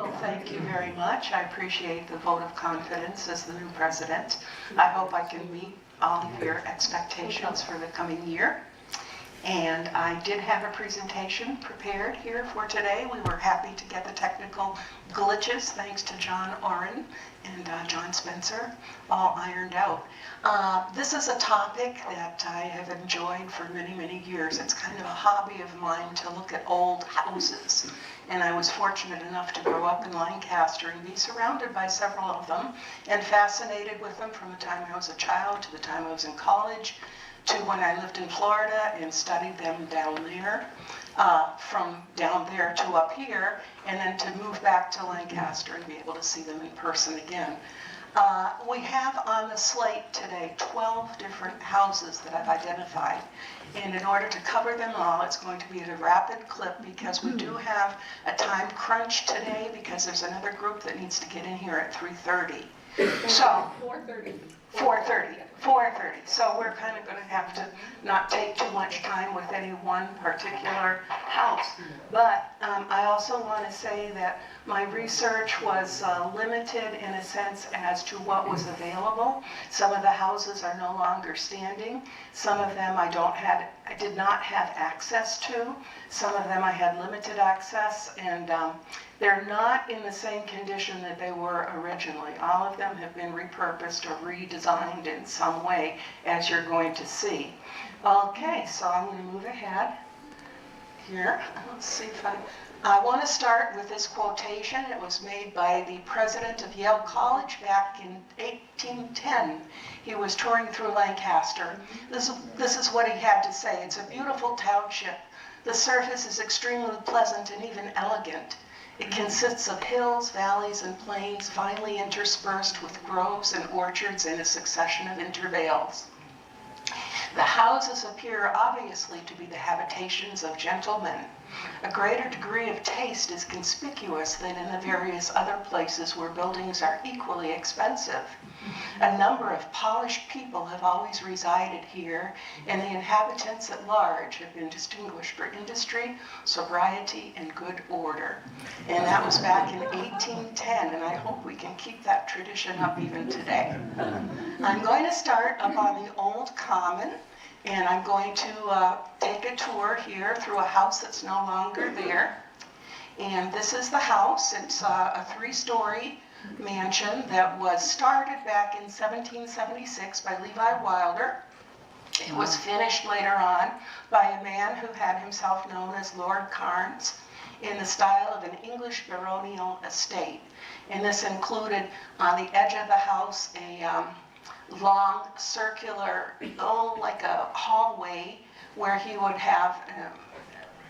Well, thank you very much. I appreciate the vote of confidence as the new president. I hope I can meet all of your expectations for the coming year. And I did have a presentation prepared here for today. We were happy to get the technical glitches, thanks to John Oren and John Spencer, all ironed out. This is a topic that I have enjoyed for many, many years. It's kind of a hobby of mine to look at old houses. And I was fortunate enough to grow up in Lancaster and be surrounded by several of them and fascinated with them from the time I was a child to the time I was in college, to when I lived in Florida and studied them down there, from down there to up here, and then to move back to Lancaster and be able to see them in person again. We have on the slate today 12 different houses that I've identified. And in order to cover them all, it's going to be at a rapid clip because we do have a time crunch today because there's another group that needs to get in here at 3:30. So 4:30. So we're kind of going to have to not take too much time with any one particular house. But I also want to say that my research was limited in a sense as to what was available. Some of the houses are no longer standing. Some of them I did not have access to. Some of them I had limited access, and they're not in the same condition that they were originally. All of them have been repurposed or redesigned in some way, as you're going to see. Okay, so I'm going to move ahead here. Let's see if I want to start with this quotation. It was made by the president of Yale College back in 1810. He was touring through Lancaster. This is what he had to say. It's a beautiful township. The surface is extremely pleasant and even elegant. It consists of hills, valleys, and plains finely interspersed with groves and orchards in a succession of intervales. The houses appear obviously to be the habitations of gentlemen. A greater degree of taste is conspicuous than in the various other places where buildings are equally expensive. A number of polished people have always resided here, and the inhabitants at large have been distinguished for industry, sobriety, and good order. And that was back in 1810, and I hope we can keep that tradition up even today. I'm going to start up on the Old Common, and I'm going to take a tour here through a house that's no longer there. And this is the house. It's a 3-story mansion that was started back in 1776 by Levi Wilder. It was finished later on by a man who had himself known as Lord Cairns in the style of an English baronial estate. And this included on the edge of the house a long circular, like a hallway where he would have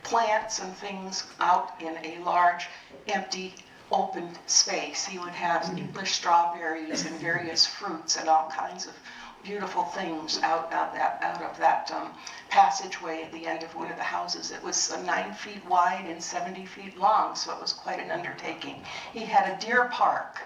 plants and things out in a large, empty, open space. He would have English strawberries and various fruits and all kinds of beautiful things out of that passageway at the end of one of the houses. It was 9 feet wide and 70 feet long, so it was quite an undertaking. He had a deer park,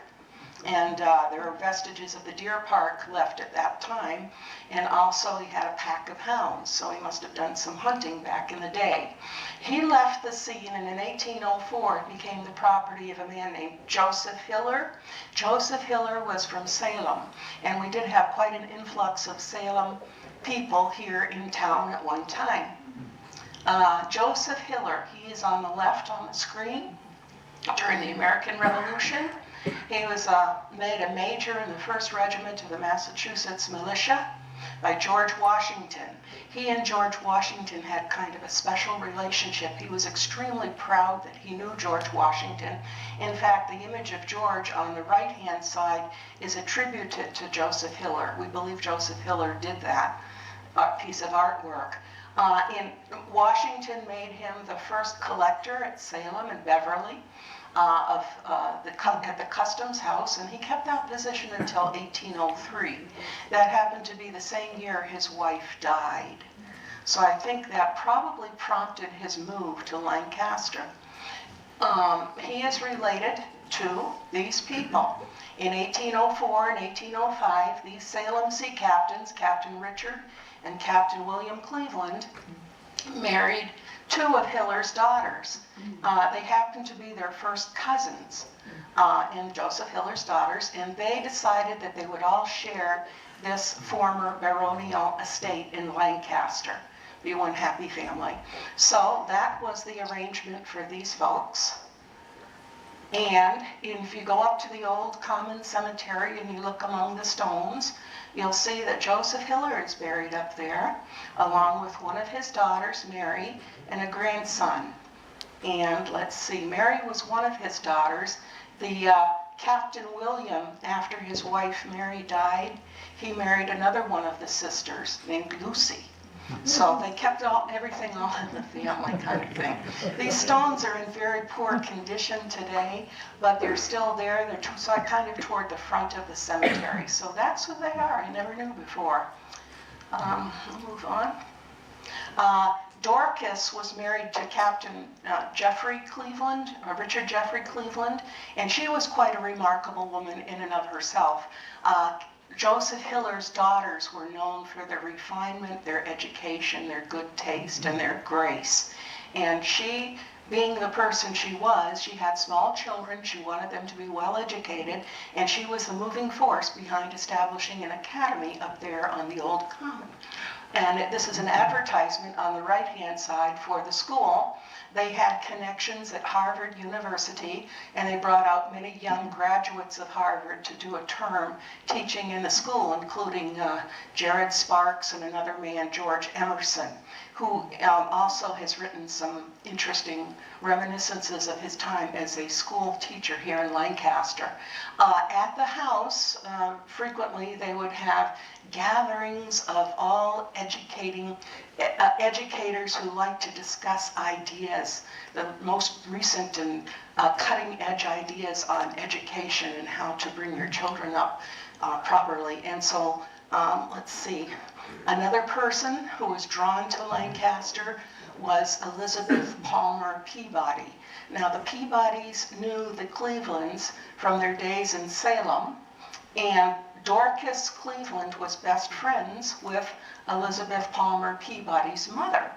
and there are vestiges of the deer park left at that time, and also he had a pack of hounds, so he must have done some hunting back in the day. He left the scene, and in 1804 it became the property of a man named Joseph Hiller. Joseph Hiller was from Salem, and we did have quite an influx of Salem people here in town at one time. Joseph Hiller, he is on the left on the screen. During the American Revolution, he was made a major in the 1st Regiment of the Massachusetts Militia by George Washington. He and George Washington had kind of a special relationship. He was extremely proud that he knew George Washington. In fact, the image of George on the right-hand side is attributed to Joseph Hiller. We believe Joseph Hiller did that piece of artwork. Washington made him the first collector at Salem and Beverly at the Customs House, and he kept that position until 1803. That happened to be the same year his wife died. So I think that probably prompted his move to Lancaster. He is related to these people. In 1804 and 1805, these Salem sea captains, Captain Richard and Captain William Cleveland, married two of Hiller's daughters. They happened to be their first cousins, and Joseph Hiller's daughters, and they decided that they would all share this former baronial estate in Lancaster, be one happy family. So that was the arrangement for these folks. And if you go up to the old common cemetery and you look among the stones, you'll see that Joseph Hiller is buried up there, along with one of his daughters, Mary, and a grandson. And let's see, Mary was one of his daughters. The Captain William, after his wife Mary died, he married another one of the sisters named Lucy. So they kept everything all in the family kind of thing. These stones are in very poor condition today, but they're still there. They're kind of toward the front of the cemetery. So that's who they are. I never knew before. I'll move on. Dorcas was married to Captain Jeffrey Cleveland, Richard Jeffrey Cleveland, and she was quite a remarkable woman in and of herself. Joseph Hiller's daughters were known for their refinement, their education, their good taste, and their grace. And she, being the person she was, she had small children, she wanted them to be well educated, and she was the moving force behind establishing an academy up there on the Old Common. And this is an advertisement on the right-hand side for the school. They had connections at Harvard University, and they brought out many young graduates of Harvard to do a term teaching in the school, including Jared Sparks and another man, George Emerson, who also has written some interesting reminiscences of his time as a school teacher here in Lancaster. At the house, frequently they would have gatherings of all educators who like to discuss ideas, the most recent and cutting-edge ideas on education and how to bring your children up properly. And so, let's see, another person who was drawn to Lancaster was Elizabeth Palmer Peabody. Now, the Peabodys knew the Clevelands from their days in Salem, and Dorcas Cleveland was best friends with Elizabeth Palmer Peabody's mother.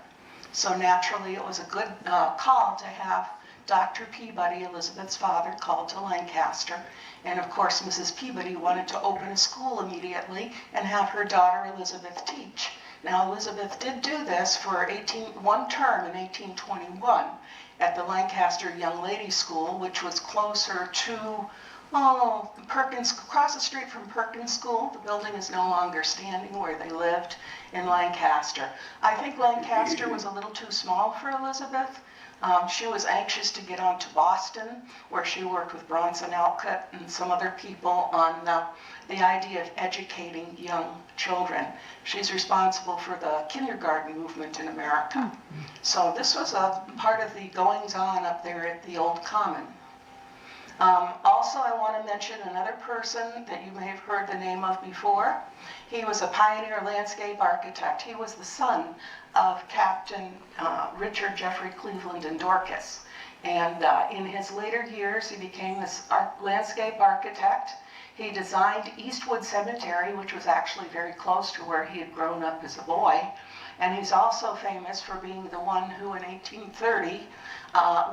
So naturally, it was a good call to have Dr. Peabody, Elizabeth's father, called to Lancaster. And of course, Mrs. Peabody wanted to open a school immediately and have her daughter Elizabeth teach. Now, Elizabeth did do this for one term in 1821 at the Lancaster Young Ladies School, which was closer to Perkins, across the street from Perkins School. The building is no longer standing where they lived in Lancaster. I think Lancaster was a little too small for Elizabeth. She was anxious to get on to Boston, where she worked with Bronson Alcott and some other people on the idea of educating young children. She's responsible for the kindergarten movement in America. So this was a part of the goings-on up there at the Old Common. Also, I want to mention another person that you may have heard the name of before. He was a pioneer landscape architect. He was the son of Captain Richard Jeffrey Cleveland and Dorcas. And in his later years, he became this landscape architect. He designed Eastwood Cemetery, which was actually very close to where he had grown up as a boy. And he's also famous for being the one who in 1830,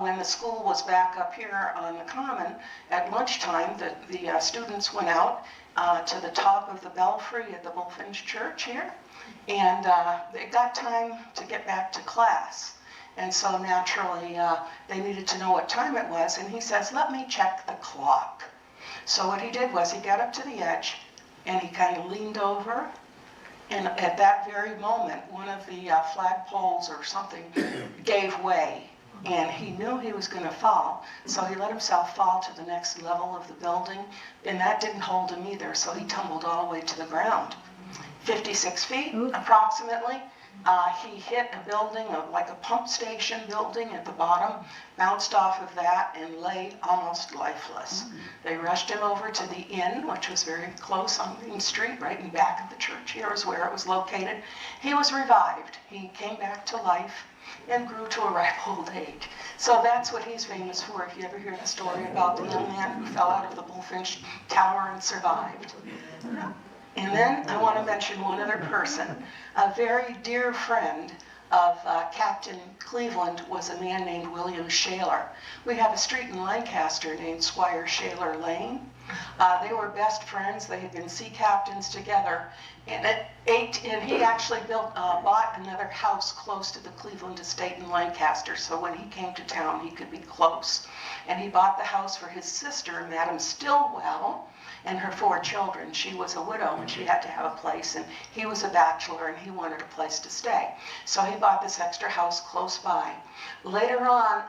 when the school was back up here on the Common, at lunchtime, the students went out to the top of the belfry at the Bullfinch Church here, and they got time to get back to class. And so naturally, they needed to know what time it was, and he says, "Let me check the clock." So what he did was he got up to the edge, and he kind of leaned over, and at that very moment, one of the flagpoles or something gave way. And he knew he was going to fall, so he let himself fall to the next level of the building, and that didn't hold him either, so he tumbled all the way to the ground. 56 feet, approximately. He hit a building, like a pump station building at the bottom, bounced off of that, and lay almost lifeless. They rushed him over to the inn, which was very close on Main Street, right in back of the church here is where it was located. He was revived. He came back to life and grew to a ripe old age. So that's what he's famous for, if you ever hear the story about the young man who fell out of the Bullfinch Tower and survived. And then I want to mention one other person, a very dear friend of Captain Cleveland was a man named William Shaler. We have a street in Lancaster named Squire Shaler Lane. They were best friends. They had been sea captains together. And he actually bought another house close to the Cleveland estate in Lancaster, so when he came to town, he could be close. And he bought the house for his sister, Madam Stillwell, and her 4 children. She was a widow and she had to have a place, and he was a bachelor and he wanted a place to stay. So he bought this extra house close by. Later on,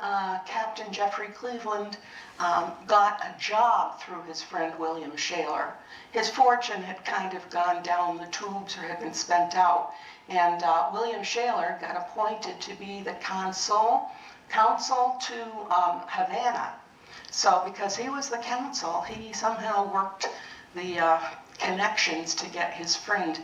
Captain Jeffrey Cleveland got a job through his friend William Shaler. His fortune had kind of gone down the tubes or had been spent out, and William Shaler got appointed to be the consul to Havana. So because he was the consul, he somehow worked the connections to get his friend,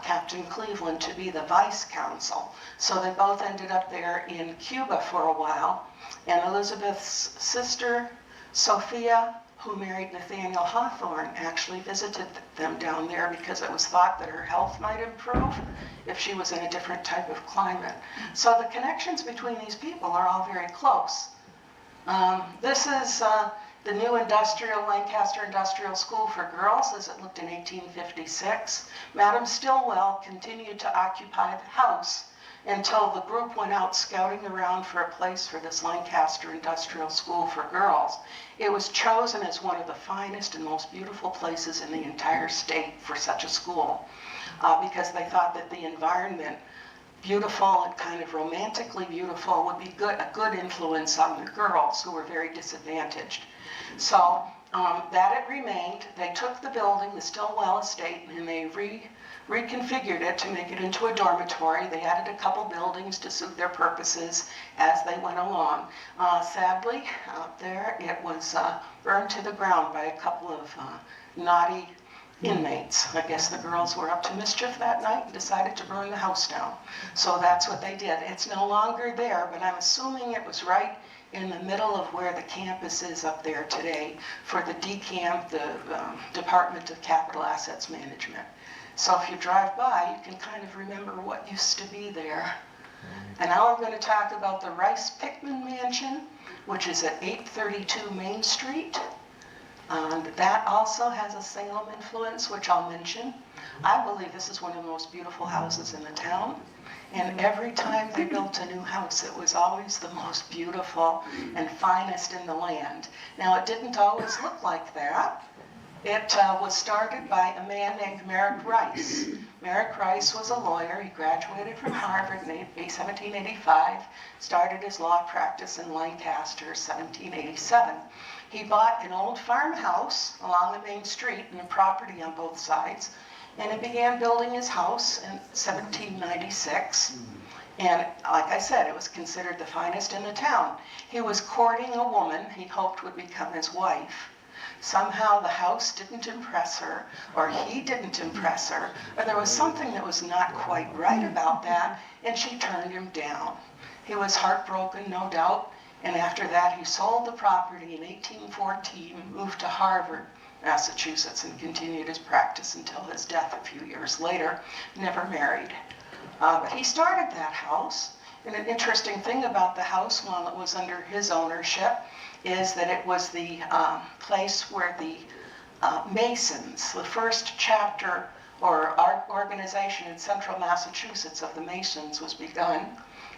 Captain Cleveland, to be the vice consul. So they both ended up there in Cuba for a while. And Elizabeth's sister, Sophia, who married Nathaniel Hawthorne, actually visited them down there because it was thought that her health might improve if she was in a different type of climate. So the connections between these people are all very close. This is the new Lancaster Industrial School for Girls as it looked in 1856. Madam Stillwell continued to occupy the house until the group went out scouting around for a place for this Lancaster Industrial School for Girls. It was chosen as one of the finest and most beautiful places in the entire state for such a school because they thought that the environment, beautiful and kind of romantically beautiful, would be a good influence on the girls who were very disadvantaged. So that it remained. They took the building, the Stillwell estate, and they reconfigured it to make it into a dormitory. They added a couple buildings to suit their purposes as they went along. Sadly, out there, it was burned to the ground by a couple of naughty inmates. I guess the girls were up to mischief that night and decided to burn the house down. So that's what they did. It's no longer there, but I'm assuming it was right in the middle of where the campus is up there today for the DCAM, the Department of Capital Assets Management. So if you drive by, you can kind of remember what used to be there. And now I'm going to talk about the Rice-Pickman Mansion, which is at 832 Main Street. That also has a Salem influence, which I'll mention. I believe this is one of the most beautiful houses in the town. And every time they built a new house, it was always the most beautiful and finest in the land. Now, it didn't always look like that. It was started by a man named Merrick Rice. Merrick Rice was a lawyer. He graduated from Harvard in 1785, started his law practice in Lancaster 1787. He bought an old farmhouse along the main street and a property on both sides, and he began building his house in 1796. And like I said, it was considered the finest in the town. He was courting a woman he hoped would become his wife. Somehow the house didn't impress her, or he didn't impress her, or there was something that was not quite right about that, and she turned him down. He was heartbroken, no doubt, and after that he sold the property in 1814, moved to Harvard, Massachusetts, and continued his practice until his death a few years later, never married. But he started that house, and an interesting thing about the house while it was under his ownership is that it was the place where the Masons, the first chapter or organization in central Massachusetts of the Masons was begun,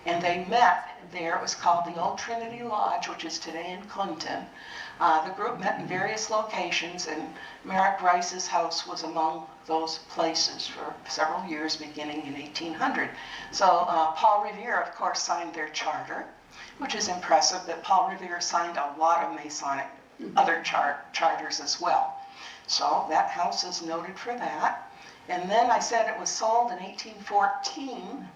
and they met there. It was called the Old Trinity Lodge, which is today in Clinton. The group met in various locations, and Merrick Rice's house was among those places for several years, beginning in 1800. So Paul Revere, of course, signed their charter, which is impressive that Paul Revere signed a lot of Masonic other charters as well. So that house is noted for that. And then I said it was sold in 1814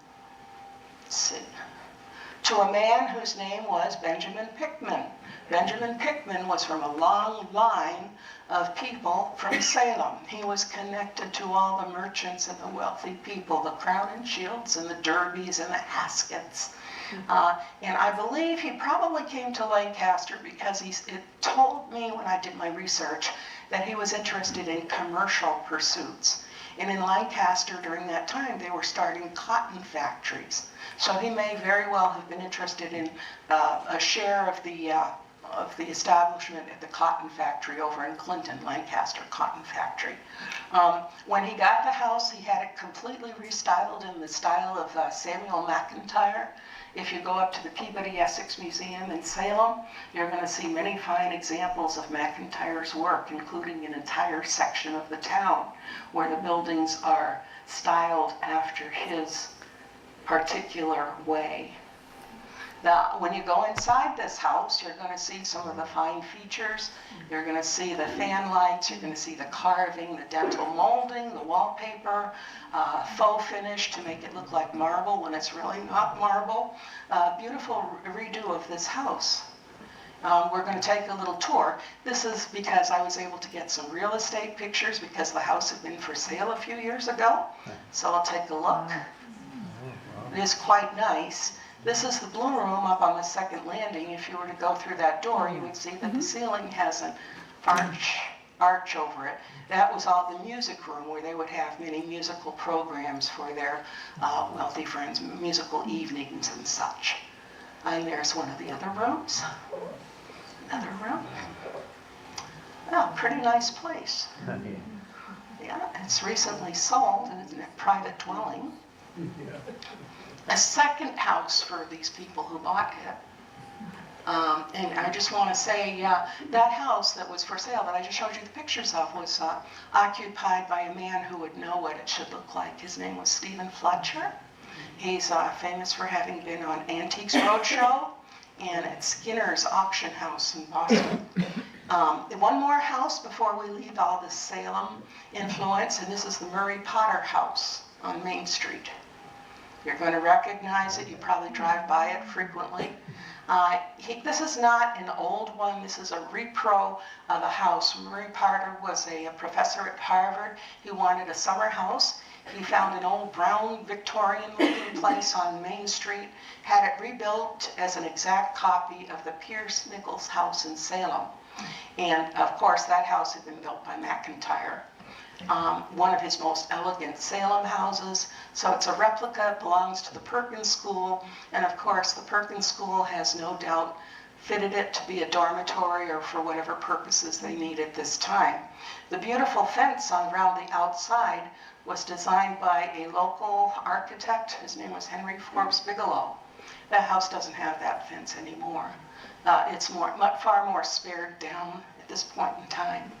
to a man whose name was Benjamin Pickman. Benjamin Pickman was from a long line of people from Salem. He was connected to all the merchants and the wealthy people, the Crown and Shields and the Derbys and the Haskets. And I believe he probably came to Lancaster because it told me when I did my research that he was interested in commercial pursuits. And in Lancaster during that time, they were starting cotton factories. So he may very well have been interested in a share of the establishment at the cotton factory over in Clinton, Lancaster Cotton Factory. When he got the house, he had it completely restyled in the style of Samuel McIntyre. If you go up to the Peabody Essex Museum in Salem, you're going to see many fine examples of McIntyre's work, including an entire section of the town where the buildings are styled after his particular way. Now, when you go inside this house, you're going to see some of the fine features. You're going to see the fan lights, you're going to see the carving, the dental molding, the wallpaper, faux finish to make it look like marble when it's really not marble. Beautiful redo of this house. We're going to take a little tour. This is because I was able to get some real estate pictures because the house had been for sale a few years ago. So I'll take a look. It is quite nice. This is the blue room up on the second landing. If you were to go through that door, you would see that the ceiling has an arch over it. That was all the music room where they would have many musical programs for their wealthy friends, musical evenings and such. And there's one of the other rooms. Another room. Oh, pretty nice place. Yeah, it's recently sold and it's a private dwelling. A second house for these people who bought it. And I just want to say, that house that was for sale that I just showed you the pictures of was occupied by a man who would know what it should look like. His name was Stephen Fletcher. He's famous for having been on Antiques Roadshow and at Skinner's Auction House in Boston. One more house before we leave all the Salem influence, and this is the Murray Potter House on Main Street. You're going to recognize it. You probably drive by it frequently. This is not an old one. This is a repro of a house. Murray Potter was a professor at Harvard. He wanted a summer house. He found an old brown Victorian-looking place on Main Street, had it rebuilt as an exact copy of the Pierce Nichols house in Salem. And of course, that house had been built by McIntyre. One of his most elegant Salem houses. So it's a replica, it belongs to the Perkins School, and of course the Perkins School has no doubt fitted it to be a dormitory or for whatever purposes they need at this time. The beautiful fence around the outside was designed by a local architect. His name was Henry Forbes Bigelow. That house doesn't have that fence anymore. It's far more spared down at this point in time.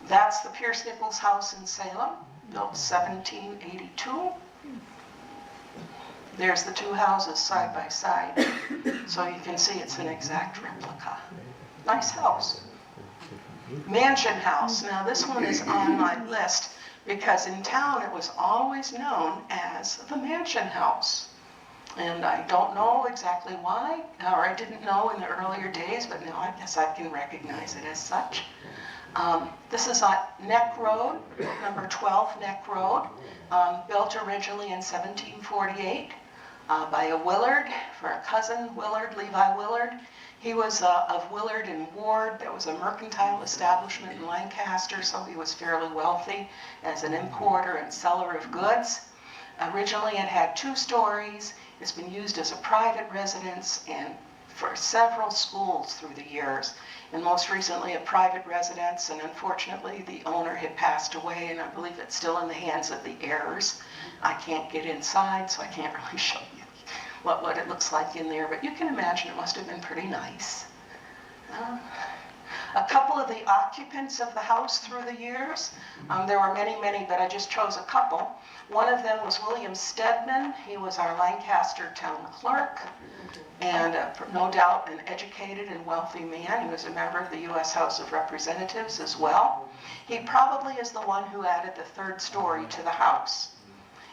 That's the Pierce Nichols house in Salem, built 1782. There's the two houses side by side. So you can see it's an exact replica. Nice house. Mansion house. Now this one is on my list because in town it was always known as the Mansion House. And I don't know exactly why, or I didn't know in the earlier days, but now I guess I can recognize it as such. This is on Neck Road, number 12 Neck Road, built originally in 1748 by a Willard, for a cousin Willard, Levi Willard. He was of Willard and Ward. That was a mercantile establishment in Lancaster, so he was fairly wealthy as an importer and seller of goods. Originally it had 2 stories. It's been used as a private residence and for several schools through the years, and most recently a private residence, and unfortunately the owner had passed away, and I believe it's still in the hands of the heirs. I can't get inside, so I can't really show you what it looks like in there, but you can imagine it must have been pretty nice. A couple of the occupants of the house through the years, there were many, but I just chose a couple. One of them was William Stedman. He was our Lancaster town clerk, and no doubt an educated and wealthy man. He was a member of the U.S. House of Representatives as well. He probably is the one who added the 3rd story to the house.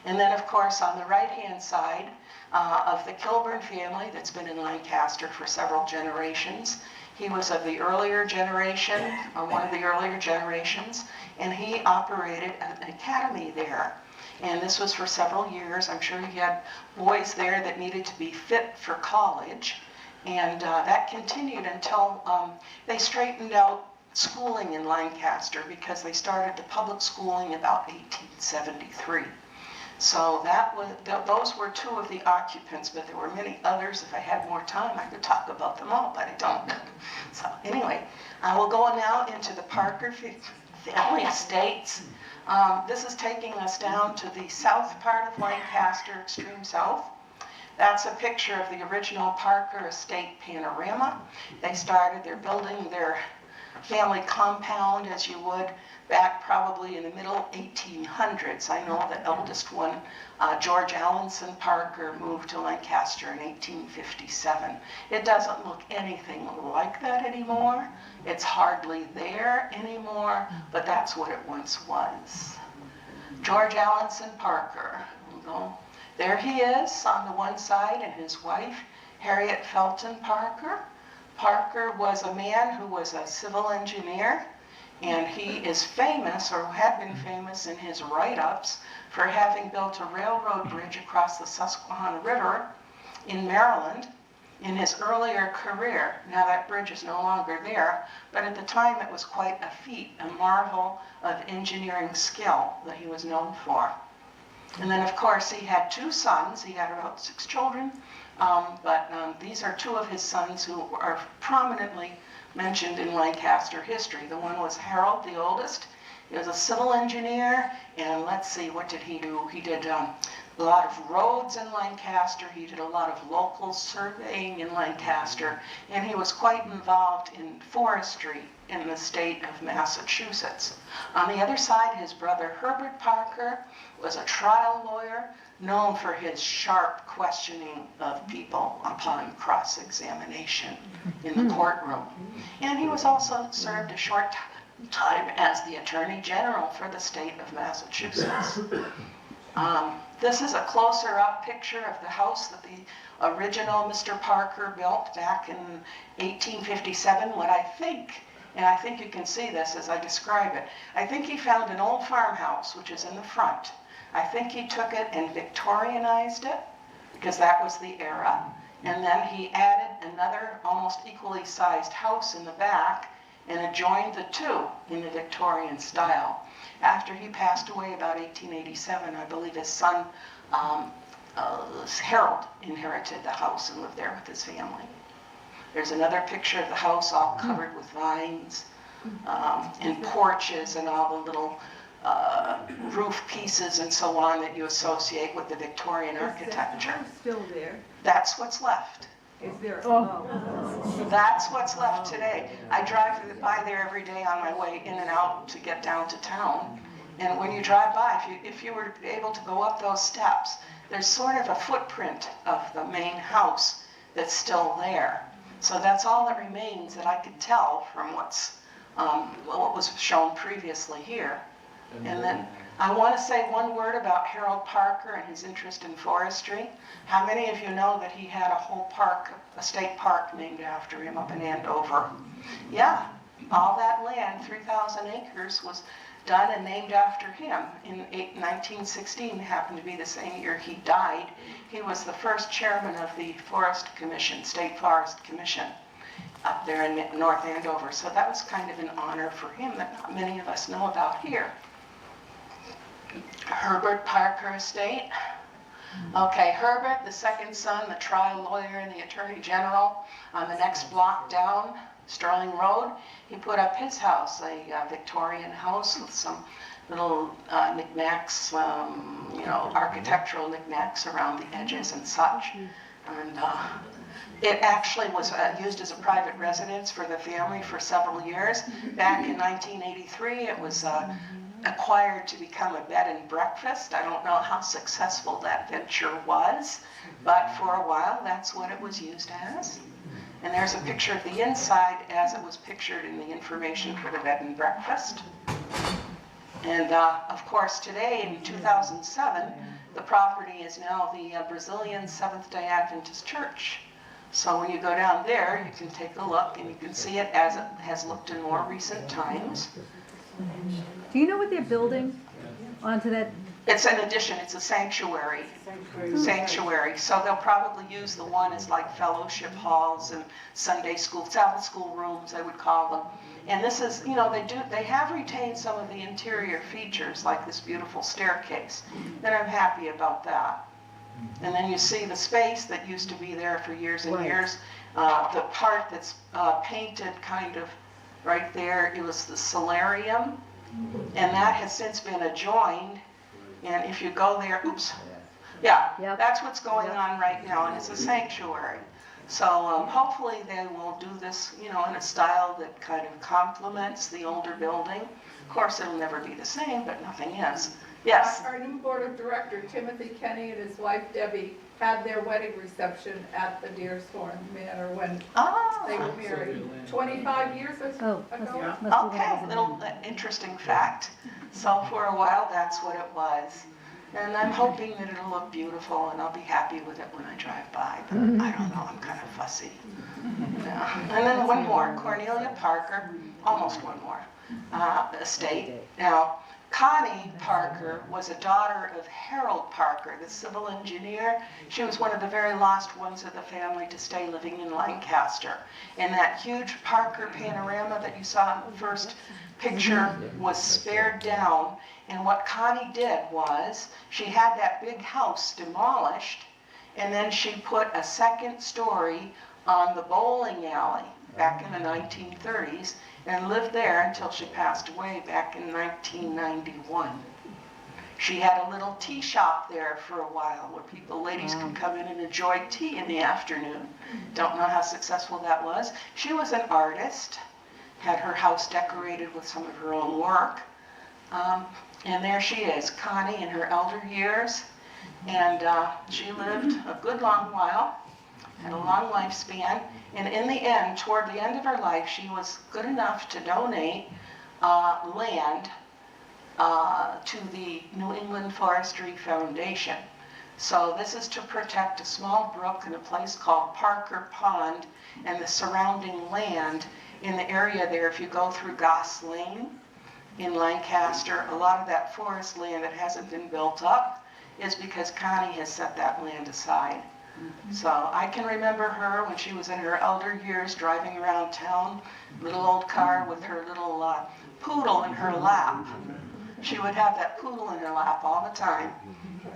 And then, of course, on the right-hand side of the Kilburn family that's been in Lancaster for several generations, he was of the earlier generation, or one of the earlier generations, and he operated an academy there. And this was for several years. I'm sure he had boys there that needed to be fit for college. And that continued until they straightened out schooling in Lancaster because they started the public schooling about 1873. So those were two of the occupants, but there were many others. If I had more time, I could talk about them all, but I don't. So anyway, I will go now into the Parker family estates. This is taking us down to the south part of Lancaster, extreme south. That's a picture of the original Parker estate panorama. They started their building their family compound, as you would, back probably in the middle 1800s. I know the eldest one, George Allinson Parker, moved to Lancaster in 1857. It doesn't look anything like that anymore. It's hardly there anymore, but that's what it once was. George Allinson Parker. There he is on the one side, and his wife, Harriet Felton Parker. Parker was a man who was a civil engineer, and he is famous, or had been famous in his write-ups, for having built a railroad bridge across the Susquehanna River in Maryland in his earlier career. Now that bridge is no longer there, but at the time it was quite a feat, a marvel of engineering skill that he was known for. And then, of course, he had two sons. He had about 6 children, but these are two of his sons who are prominently mentioned in Lancaster history. The one was Harold, the oldest. He was a civil engineer, and let's see, what did he do? He did a lot of roads in Lancaster. He did a lot of local surveying in Lancaster, and he was quite involved in forestry in the state of Massachusetts. On the other side, his brother Herbert Parker was a trial lawyer known for his sharp questioning of people upon cross-examination in the courtroom. And he was also served a short time as the Attorney General for the state of Massachusetts. This is a closer up picture of the house that the original Mr. Parker built back in 1857. What I think, and I think you can see this as I describe it, I think he found an old farmhouse, which is in the front. I think he took it and Victorianized it, because that was the era. And then he added another almost equally sized house in the back and adjoined the two in the Victorian style. After he passed away about 1887, I believe his son Harold inherited the house and lived there with his family. There's another picture of the house all covered with vines and porches and all the little roof pieces and so on that you associate with the Victorian architecture. Is still there? That's what's left. Is there? That's what's left today. I drive by there every day on my way in and out to get down to town. And when you drive by, if you were able to go up those steps, there's sort of a footprint of the main house that's still there. So that's all that remains that I could tell from what was shown previously here. And then I want to say one word about Harold Parker and his interest in forestry. How many of you know that he had a whole park, a state park named after him up in Andover? Yeah, all that land, 3,000 acres, was done and named after him. In 1916, happened to be the same year he died. He was the first chairman of the Forest Commission, State Forest Commission, up there in North Andover. So that was kind of an honor for him that not many of us know about here. Herbert Parker estate. Okay, Herbert, the second son, the trial lawyer and the Attorney General, on the next block down, Sterling Road, he put up his house, a Victorian house with some little knickknacks, architectural knickknacks around the edges and such. And it actually was used as a private residence for the family for several years. Back in 1983, it was acquired to become a bed and breakfast. I don't know how successful that venture was, but for a while that's what it was used as. And there's a picture of the inside as it was pictured in the information for the bed and breakfast. And of course today in 2007, the property is now the Brazilian Seventh-day Adventist Church. So when you go down there, you can take a look and you can see it as it has looked in more recent times. Do you know what they're building onto that It's an addition, it's a sanctuary. Sanctuary. So they'll probably use the one as like fellowship halls and Sunday school, Sabbath school rooms, I would call them. And this is, you know, they have retained some of the interior features, like this beautiful staircase. And I'm happy about that. And then you see the space that used to be there for years and years. The part that's painted kind of right there, it was the solarium. And that has since been adjoined. And if you go there, oops, yeah, that's what's going on right now, and it's a sanctuary. So hopefully they will do this, you know, in a style that kind of complements the older building. Of course, it'll never be the same, but nothing is. Yes? Our new board of director, Timothy Kenny, and his wife Debbie had their wedding reception at the Deershorn Manor when they were married 25 years ago. Okay, little interesting fact. So for a while, that's what it was. And I'm hoping that it'll look beautiful and I'll be happy with it when I drive by, but I don't know, I'm kind of fussy. Yeah. And then one more, Cornelia Parker, almost one more, estate. Now, Connie Parker was a daughter of Harold Parker, the civil engineer. She was one of the very last ones of the family to stay living in Lancaster. And that huge Parker panorama that you saw in the first picture was spared down. And what Connie did was, she had that big house demolished, and then she put a second story on the bowling alley back in the 1930s, and lived there until she passed away back in 1991. She had a little tea shop there for a while where ladies could come in and enjoy tea in the afternoon. Don't know how successful that was. She was an artist, had her house decorated with some of her own work. And there she is, Connie in her elder years. And she lived a good long while, had a long lifespan. And in the end, toward the end of her life, she was good enough to donate land to the New England Forestry Foundation. So this is to protect a small brook in a place called Parker Pond and the surrounding land in the area there. If you go through Goss Lane in Lancaster, a lot of that forest land that hasn't been built up is because Connie has set that land aside. So I can remember her when she was in her elder years driving around town, little old car with her little poodle in her lap. She would have that poodle in her lap all the time.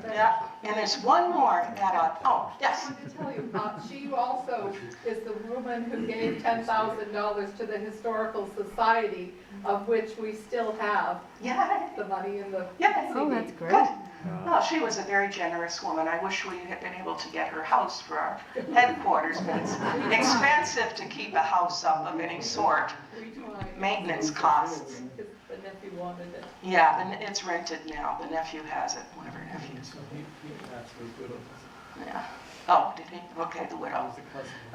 Yeah, and there's one more add-on. Oh, yes. I wanted to tell you, she also is the woman who gave $10,000 to the Historical Society, of which we still have the money in the CD. Oh, that's great. Good. Well, she was a very generous woman. I wish we had been able to get her house for our headquarters, but it's expensive to keep a house up of any sort. Maintenance costs. The nephew wanted it. Yeah, and it's rented now. The nephew has it, one of her nephews. Yeah. Oh, did he? Okay, the widow.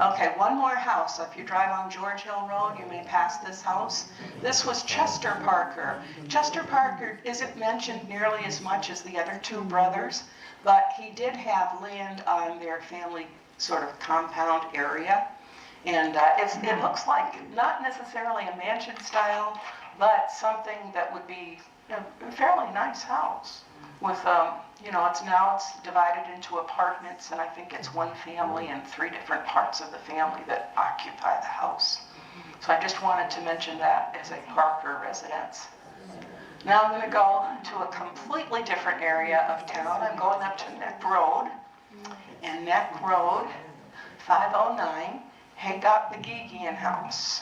Okay, one more house. If you drive on George Hill Road, you may pass this house. This was Chester Parker. Chester Parker isn't mentioned nearly as much as the other two brothers, but he did have land on their family sort of compound area. And it looks like not necessarily a mansion style, but something that would be a fairly nice house. With, you know, it's divided into apartments, and I think it's one family and 3 different parts of the family that occupy the house. So I just wanted to mention that as a Parker residence. Now I'm going to go to a completely different area of town. I'm going up to Neck Road, and Neck Road, 509, Haygot Begigian House.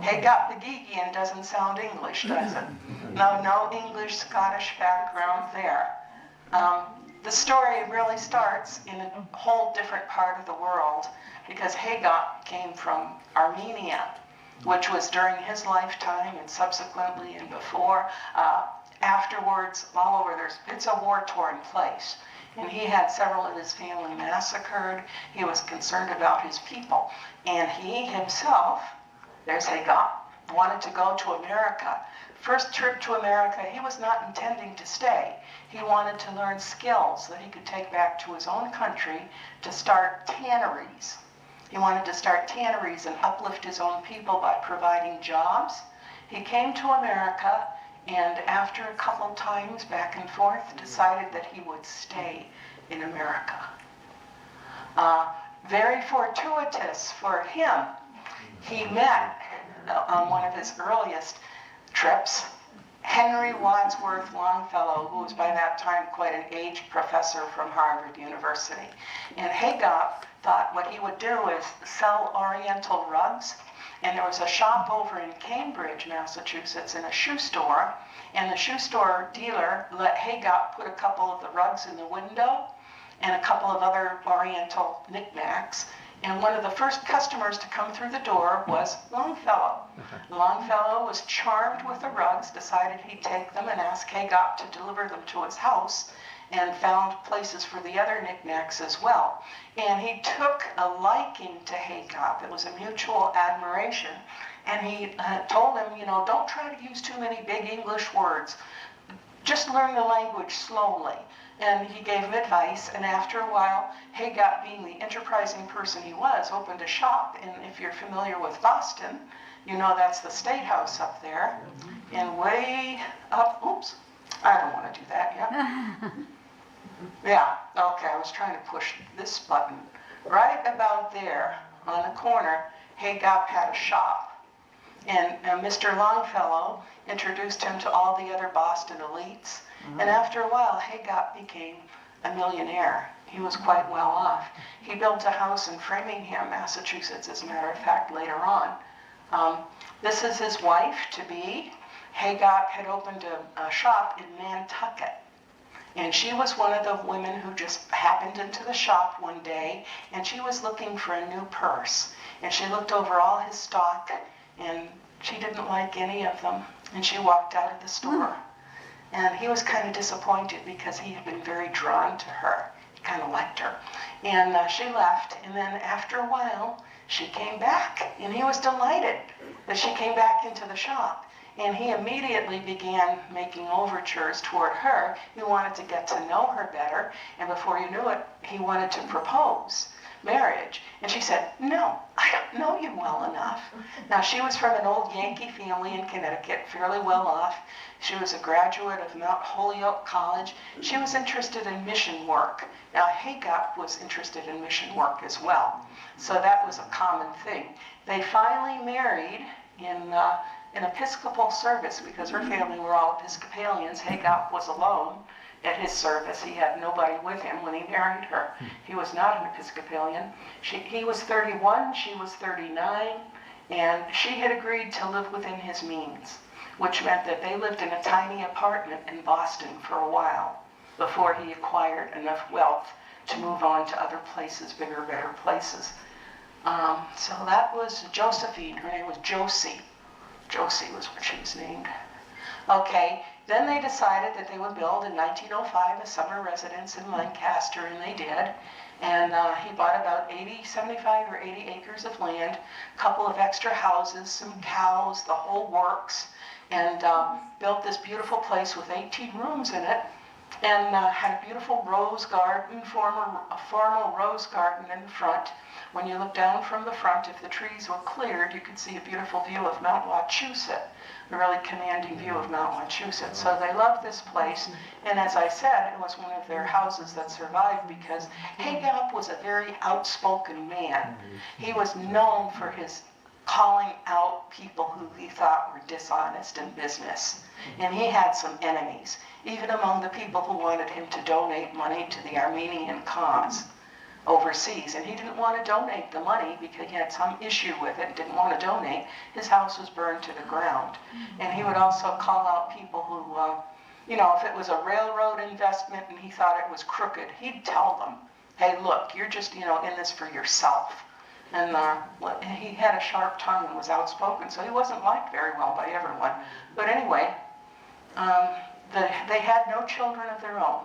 Haygot Begigian doesn't sound English, does it? No English, Scottish background there. The story really starts in a whole different part of the world, because Haygot came from Armenia, which was during his lifetime and subsequently and before. Afterwards, all over, it's a war-torn place. And he had several of his family massacred. He was concerned about his people. And he himself, there's Haygot, wanted to go to America. First trip to America, he was not intending to stay. He wanted to learn skills that he could take back to his own country to start tanneries. He wanted to start tanneries and uplift his own people by providing jobs. He came to America and after a couple times back and forth, decided that he would stay in America. Very fortuitous for him, he met on one of his earliest trips Henry Wadsworth Longfellow, who was by that time quite an aged professor from Harvard University. And Haygop thought what he would do is sell Oriental rugs. And there was a shop over in Cambridge, Massachusetts, in a shoe store. And the shoe store dealer let Haygop put a couple of the rugs in the window and a couple of other Oriental knickknacks. And one of the first customers to come through the door was Longfellow. Longfellow was charmed with the rugs, decided he'd take them and ask Haygop to deliver them to his house, and found places for the other knickknacks as well. And he took a liking to Haygop. It was a mutual admiration. And he told him, you know, don't try to use too many big English words. Just learn the language slowly. And he gave him advice, and after a while, Haygop, being the enterprising person he was, opened a shop. And if you're familiar with Boston, you know that's the State House up there. And way up, oops, I don't want to do that yet. Yeah, okay, I was trying to push this button. Right about there on the corner, Haygop had a shop. And Mr. Longfellow introduced him to all the other Boston elites. And after a while, Haygop became a millionaire. He was quite well off. He built a house in Framingham, Massachusetts, as a matter of fact, later on. This is his wife-to-be. Haygop had opened a shop in Nantucket. And she was one of the women who just happened into the shop one day, and she was looking for a new purse. And she looked over all his stock, and she didn't like any of them, and she walked out of the store. And he was kind of disappointed because he had been very drawn to her. He kind of liked her. And she left, and then after a while, she came back, and he was delighted that she came back into the shop. And he immediately began making overtures toward her. He wanted to get to know her better, and before you knew it, he wanted to propose marriage. And she said, no, I don't know you well enough. Now, she was from an old Yankee family in Connecticut, fairly well off. She was a graduate of Mount Holyoke College. She was interested in mission work. Now, Haygop was interested in mission work as well. So that was a common thing. They finally married in an Episcopal service because her family were all Episcopalians. Haygop was alone at his service. He had nobody with him when he married her. He was not an Episcopalian. He was 31, she was 39, and she had agreed to live within his means, which meant that they lived in a tiny apartment in Boston for a while before he acquired enough wealth to move on to other places, bigger, better places. So that was Josephine. Her name was Josie. Josie was what she was named. Okay, then they decided that they would build in 1905 a summer residence in Lancaster, and they did. And he bought about 75 or 80 acres of land, a couple of extra houses, some cows, the whole works, and built this beautiful place with 18 rooms in it, and had a beautiful rose garden, a formal rose garden in the front. When you look down from the front, if the trees were cleared, you could see a beautiful view of Mount Wachusett, a really commanding view of Mount Wachusett. So they loved this place, and as I said, it was one of their houses that survived because Haygop was a very outspoken man. He was known for his calling out people who he thought were dishonest in business. And he had some enemies, even among the people who wanted him to donate money to the Armenian cause overseas. And he didn't want to donate the money because he had some issue with it, didn't want to donate. His house was burned to the ground. And he would also call out people who, you know, if it was a railroad investment and he thought it was crooked, he'd tell them, hey, look, you're just, you know, in this for yourself. And he had a sharp tongue and was outspoken, so he wasn't liked very well by everyone. But anyway, they had no children of their own.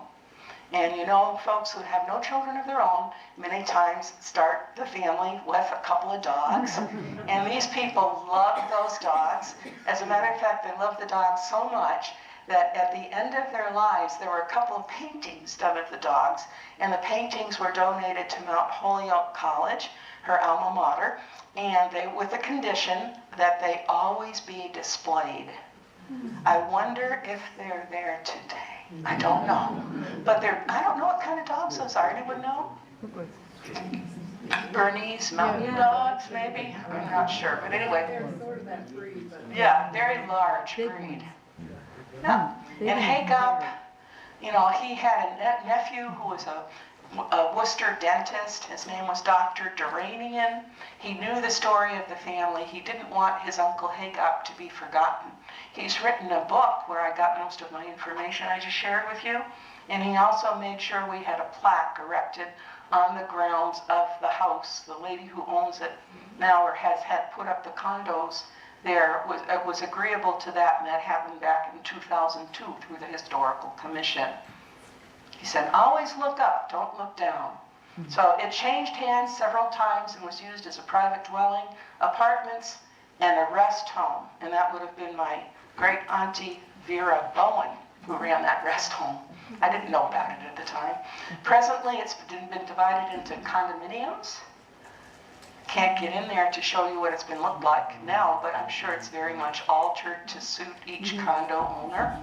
And you know, folks who have no children of their own many times start the family with a couple of dogs. And these people loved those dogs. As a matter of fact, they loved the dogs so much that at the end of their lives, there were a couple of paintings done of the dogs. And the paintings were donated to Mount Holyoke College, her alma mater, and they, with the condition that they always be displayed. I wonder if they're there today. I don't know. But I don't know what kind of dogs those are. Anyone know? Bernese mountain dogs, maybe? I'm not sure. But anyway. They're sort of that breed, but. Yeah, very large breed. Yeah. And Hagup, you know, he had a nephew who was a Worcester dentist. His name was Dr. Duranian. He knew the story of the family. He didn't want his Uncle Hagup to be forgotten. He's written a book where I got most of my information I just shared with you. And he also made sure we had a plaque erected on the grounds of the house. The lady who owns it now or has had put up the condos there was agreeable to that, and that happened back in 2002 through the Historical Commission. He said, always look up, don't look down. So it changed hands several times and was used as a private dwelling, apartments, and a rest home. And that would have been my great auntie Vera Bowen who ran that rest home. I didn't know about it at the time. Presently, it's been divided into condominiums. Can't get in there to show you what it's been looked like now, but I'm sure it's very much altered to suit each condo owner.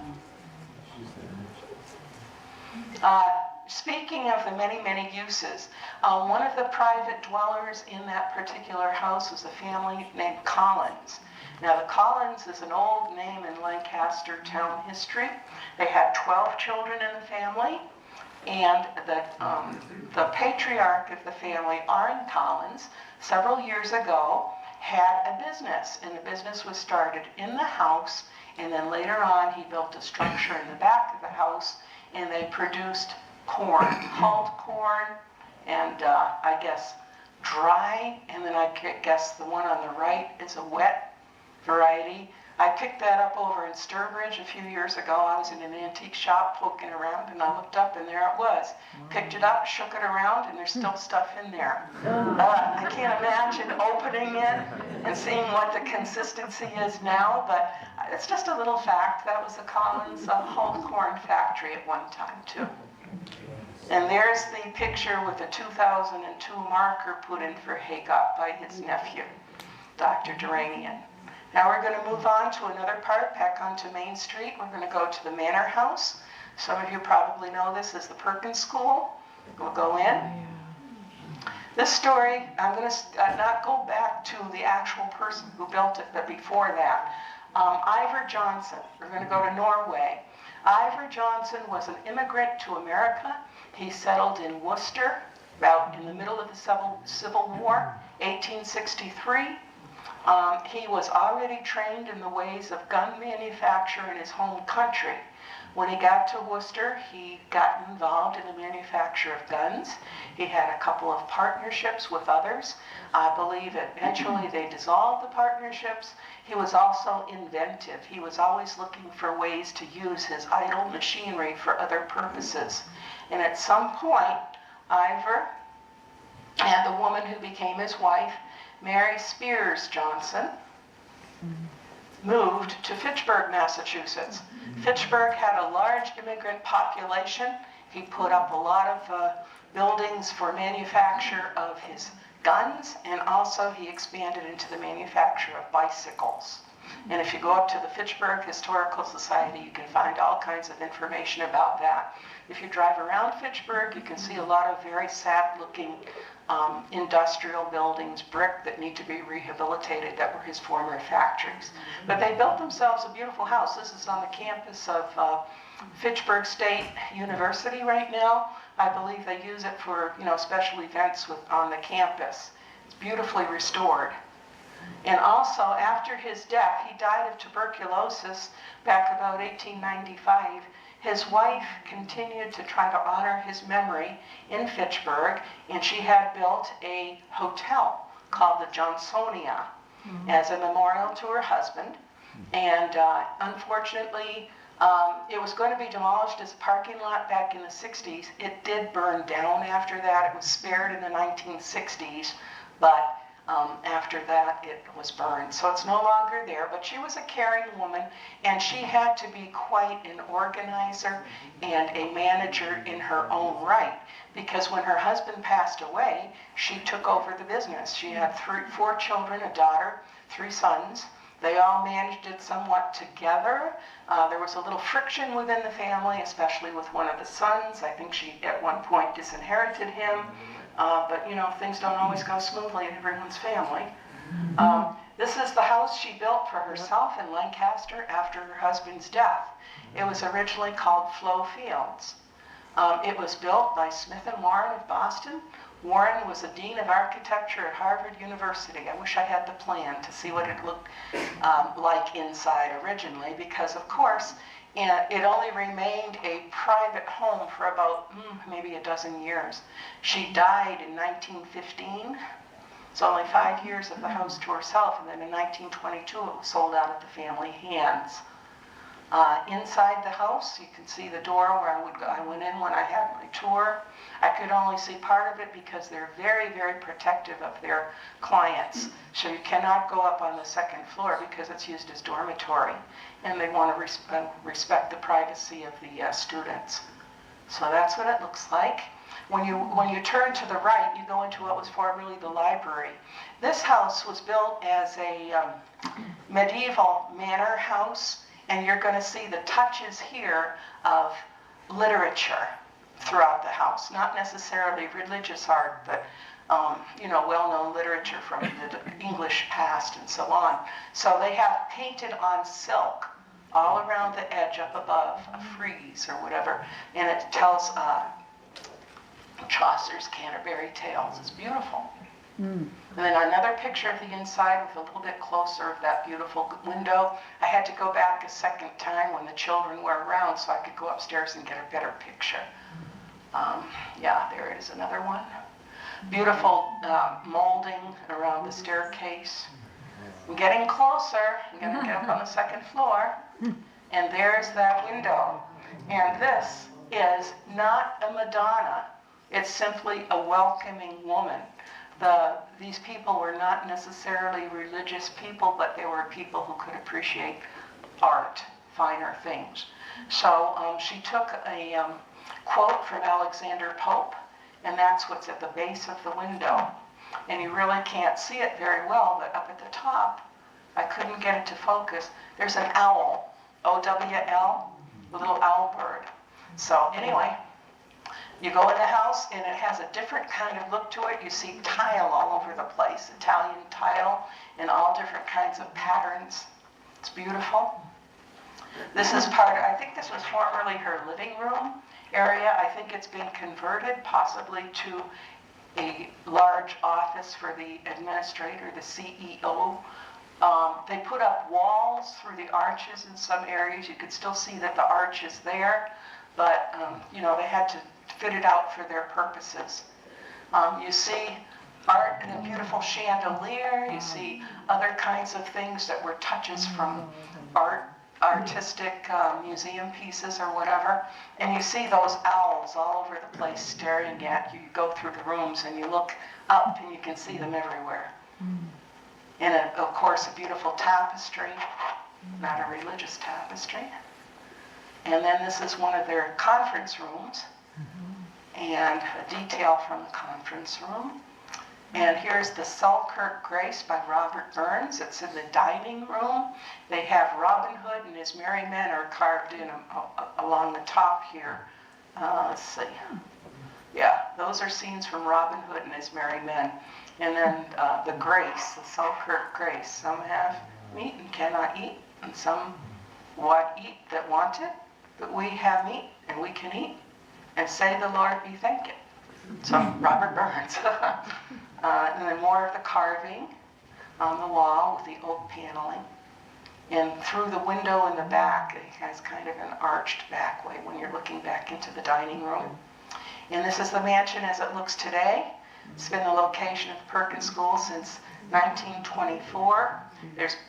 Speaking of the many, many uses, one of the private dwellers in that particular house was a family named Collins. Now, the Collins is an old name in Lancaster town history. They had 12 children in the family, and the patriarch of the family, Arne Collins, several years ago had a business, and the business was started in the house, and then later on he built a structure in the back of the house, and they produced corn, hulled corn, and I guess dry, and then I guess the one on the right is a wet variety. I picked that up over in Sturbridge a few years ago. I was in an antique shop poking around, and I looked up, and there it was. Picked it up, shook it around, and there's still stuff in there. I can't imagine opening it and seeing what the consistency is now, but it's just a little fact. That was the Collins hulled corn factory at one time, too. And there's the picture with the 2002 marker put in for Hagup by his nephew, Dr. Duranian. Now we're going to move on to another part, back onto Main Street. We're going to go to the Manor House. Some of you probably know this as the Perkins School. We'll go in. This story, I'm going to not go back to the actual person who built it, but before that. Ivar Johnson. We're going to go to Norway. Ivar Johnson was an immigrant to America. He settled in Worcester, about in the middle of the Civil War, 1863. He was already trained in the ways of gun manufacture in his home country. When he got to Worcester, he got involved in the manufacture of guns. He had a couple of partnerships with others. I believe eventually they dissolved the partnerships. He was also inventive. He was always looking for ways to use his idle machinery for other purposes. And at some point, Ivar and the woman who became his wife, Mary Spears Johnson, moved to Fitchburg, Massachusetts. Fitchburg had a large immigrant population. He put up a lot of buildings for manufacture of his guns, and also he expanded into the manufacture of bicycles. And if you go up to the Fitchburg Historical Society, you can find all kinds of information about that. If you drive around Fitchburg, you can see a lot of very sad-looking industrial buildings, brick, that need to be rehabilitated, that were his former factories. But they built themselves a beautiful house. This is on the campus of Fitchburg State University right now. I believe they use it for, special events on the campus. It's beautifully restored. And also, after his death, he died of tuberculosis back about 1895. His wife continued to try to honor his memory in Fitchburg, and she had built a hotel called the Johnsonia as a memorial to her husband. And unfortunately, it was going to be demolished as a parking lot back in the 60s. It did burn down after that. It was spared in the 1960s, but after that, it was burned. So it's no longer there, but she was a caring woman, and she had to be quite an organizer and a manager in her own right, because when her husband passed away, she took over the business. She had 4 children, a daughter, 3 sons, They all managed it somewhat together. There was a little friction within the family, especially with one of the sons. I think she at one point disinherited him. But you know, things don't always go smoothly in everyone's family. This is the house she built for herself in Lancaster after her husband's death. It was originally called Flo Fields. It was built by Smith and Warren of Boston. Warren was a dean of architecture at Harvard University. I wish I had the plan to see what it looked like inside originally, because of course it only remained a private home for about maybe a dozen years. She died in 1915. So only 5 years of the house to herself, and then in 1922 it was sold out of the family hands. Inside the house, you can see the door where I went in when I had my tour. I could only see part of it because they're very, very protective of their clients. So you cannot go up on the second floor because it's used as dormitory, and they want to respect the privacy of the students. So that's what it looks like. When you turn to the right, you go into what was formerly the library. This house was built as a medieval manor house, and you're going to see the touches here of literature throughout the house. Not necessarily religious art, but you know, well-known literature from the English past and so on. So they have painted on silk all around the edge up above, a frieze or whatever, and it tells Chaucer's Canterbury Tales. It's beautiful. And then another picture of the inside with a little bit closer of that beautiful window. I had to go back a second time when the children were around so I could go upstairs and get a better picture. Yeah, there it is, another one. Beautiful molding around the staircase. I'm getting closer. I'm going to get up on the second floor. And there's that window. And this is not a Madonna. It's simply a welcoming woman. These people were not necessarily religious people, but they were people who could appreciate art, finer things. So she took a quote from Alexander Pope, and that's what's at the base of the window. And you really can't see it very well, but up at the top, I couldn't get it to focus. There's an owl, O-W-L, a little owl bird. So anyway, you go in the house and it has a different kind of look to it. You see tile all over the place, Italian tile in all different kinds of patterns. It's beautiful. This is I think this was formerly her living room area. I think it's been converted possibly to a large office for the administrator, the CEO. They put up walls through the arches in some areas. You could still see that the arch is there, but you know, they had to fit it out for their purposes. You see art in a beautiful chandelier. You see other kinds of things that were touches from artistic museum pieces or whatever. And you see those owls all over the place staring at you. You go through the rooms and you look up and you can see them everywhere. And of course a beautiful tapestry, not a religious tapestry. And then this is one of their conference rooms, and a detail from the conference room. And here's the Selkirk Grace by Robert Burns. It's in the dining room. They have Robin Hood and his merry men are carved in along the top here. Let's see. Yeah, those are scenes from Robin Hood and his merry men. And then the Grace, the Selkirk Grace. Some have meat and cannot eat, and some eat that want it. But we have meat and we can eat, and say the Lord be thanked. So Robert Burns. And then more of the carving on the wall with the oak paneling. And through the window in the back, it has kind of an arched back way when you're looking back into the dining room. And this is the mansion as it looks today. It's been the location of Perkins School since 1924.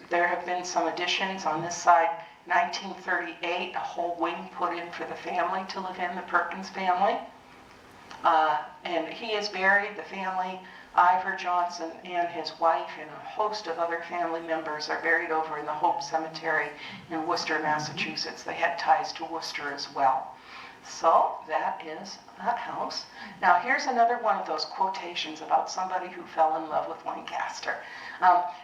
There have been some additions on this side. 1938, a whole wing put in for the family to live in, the Perkins family. And he is buried, the family, Ivor Johnson and his wife and a host of other family members are buried over in the Hope Cemetery in Worcester, Massachusetts. They had ties to Worcester as well. So that is that house. Now here's another one of those quotations about somebody who fell in love with Lancaster.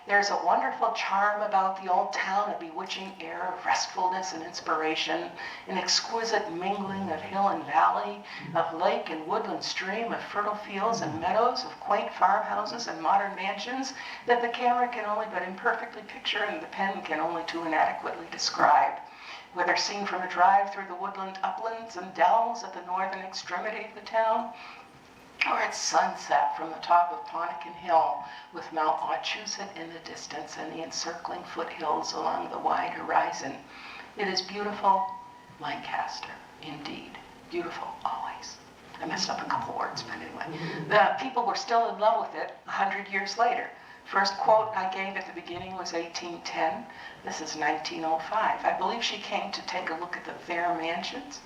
There's a wonderful charm about the old town, a bewitching air of restfulness and inspiration, an exquisite mingling of hill and valley, of lake and woodland stream, of fertile fields and meadows, of quaint farmhouses and modern mansions that the camera can only but imperfectly picture and the pen can only too inadequately describe. Whether seen from a drive through the woodland uplands and dells at the northern extremity of the town, or at sunset from the top of Ponican Hill with Mount Wachusett in the distance and the encircling foothills along the wide horizon. It is beautiful, Lancaster, indeed. Beautiful, always. I messed up a couple words, but anyway. The people were still in love with it 100 years later. First quote I gave at the beginning was 1810. This is 1905. I believe she came to take a look at the Thayer mansions.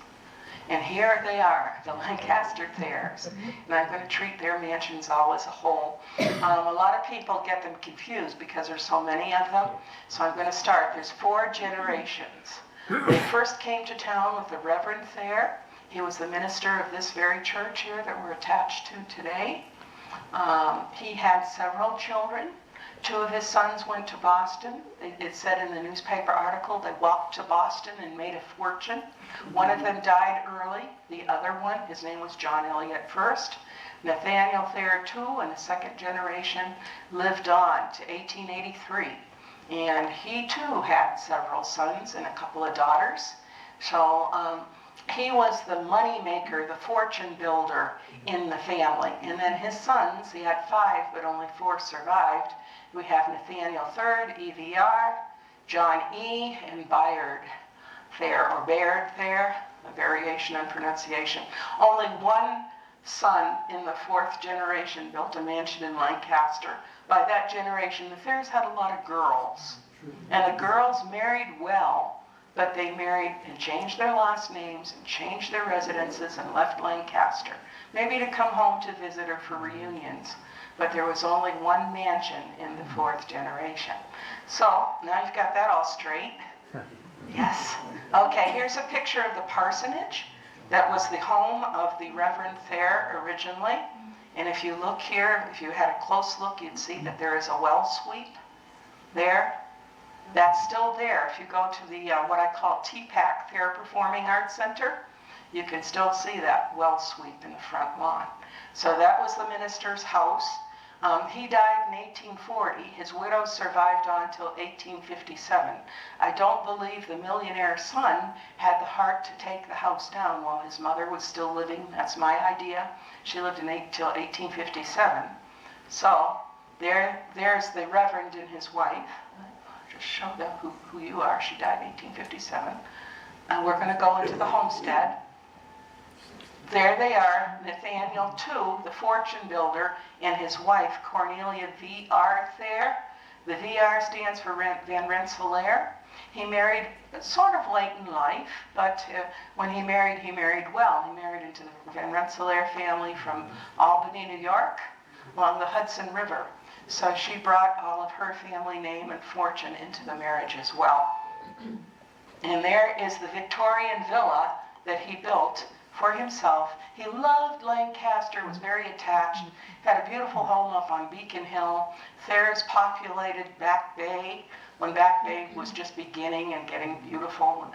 And here they are, the Lancaster Thayers. And I'm going to treat their mansions all as a whole. A lot of people get them confused because there's so many of them. So I'm going to start. There's 4 generations. They first came to town with the Reverend Thayer. He was the minister of this very church here that we're attached to today. He had several children. 2 of his sons went to Boston. It said in the newspaper article they walked to Boston and made a fortune. One of them died early. The other one, his name was John Eliot first. Nathaniel Thayer II, and the second generation, lived on to 1883. And he too had several sons and a couple of daughters. So he was the money maker, the fortune builder in the family. And then his sons, he had 5, but only 4 survived. We have Nathaniel III, EVR, John E., and Bayard Thayer, or Bayard Thayer, a variation on pronunciation. Only one son in the 4th generation built a mansion in Lancaster. By that generation, the Thayers had a lot of girls. And the girls married well, but they married and changed their last names and changed their residences and left Lancaster, maybe to come home to visit or for reunions. But there was only one mansion in the 4th generation. So now you've got that all straight. Yes. Okay, here's a picture of the parsonage. That was the home of the Reverend Thayer originally. And if you look here, if you had a close look, you'd see that there is a well sweep there. That's still there. If you go to the what I call TPAC, Thayer Performing Arts Center, you can still see that well sweep in the front lawn. So that was the minister's house. He died in 1840. His widow survived on until 1857. I don't believe the millionaire son had the heart to take the house down while his mother was still living. That's my idea. She lived until 1857. So there's the Reverend and his wife. I'll just show them who you are. She died in 1857. And we're going to go into the homestead. There they are, Nathaniel II, the fortune builder, and his wife, Cornelia V.R. Thayer. The V.R. stands for Van Rensselaer. He married sort of late in life, but when he married well. He married into the Van Rensselaer family from Albany, New York, along the Hudson River. So she brought all of her family name and fortune into the marriage as well. And there is the Victorian villa that he built for himself. He loved Lancaster, was very attached, had a beautiful home up on Beacon Hill. Thayers populated Back Bay when Back Bay was just beginning and getting beautiful.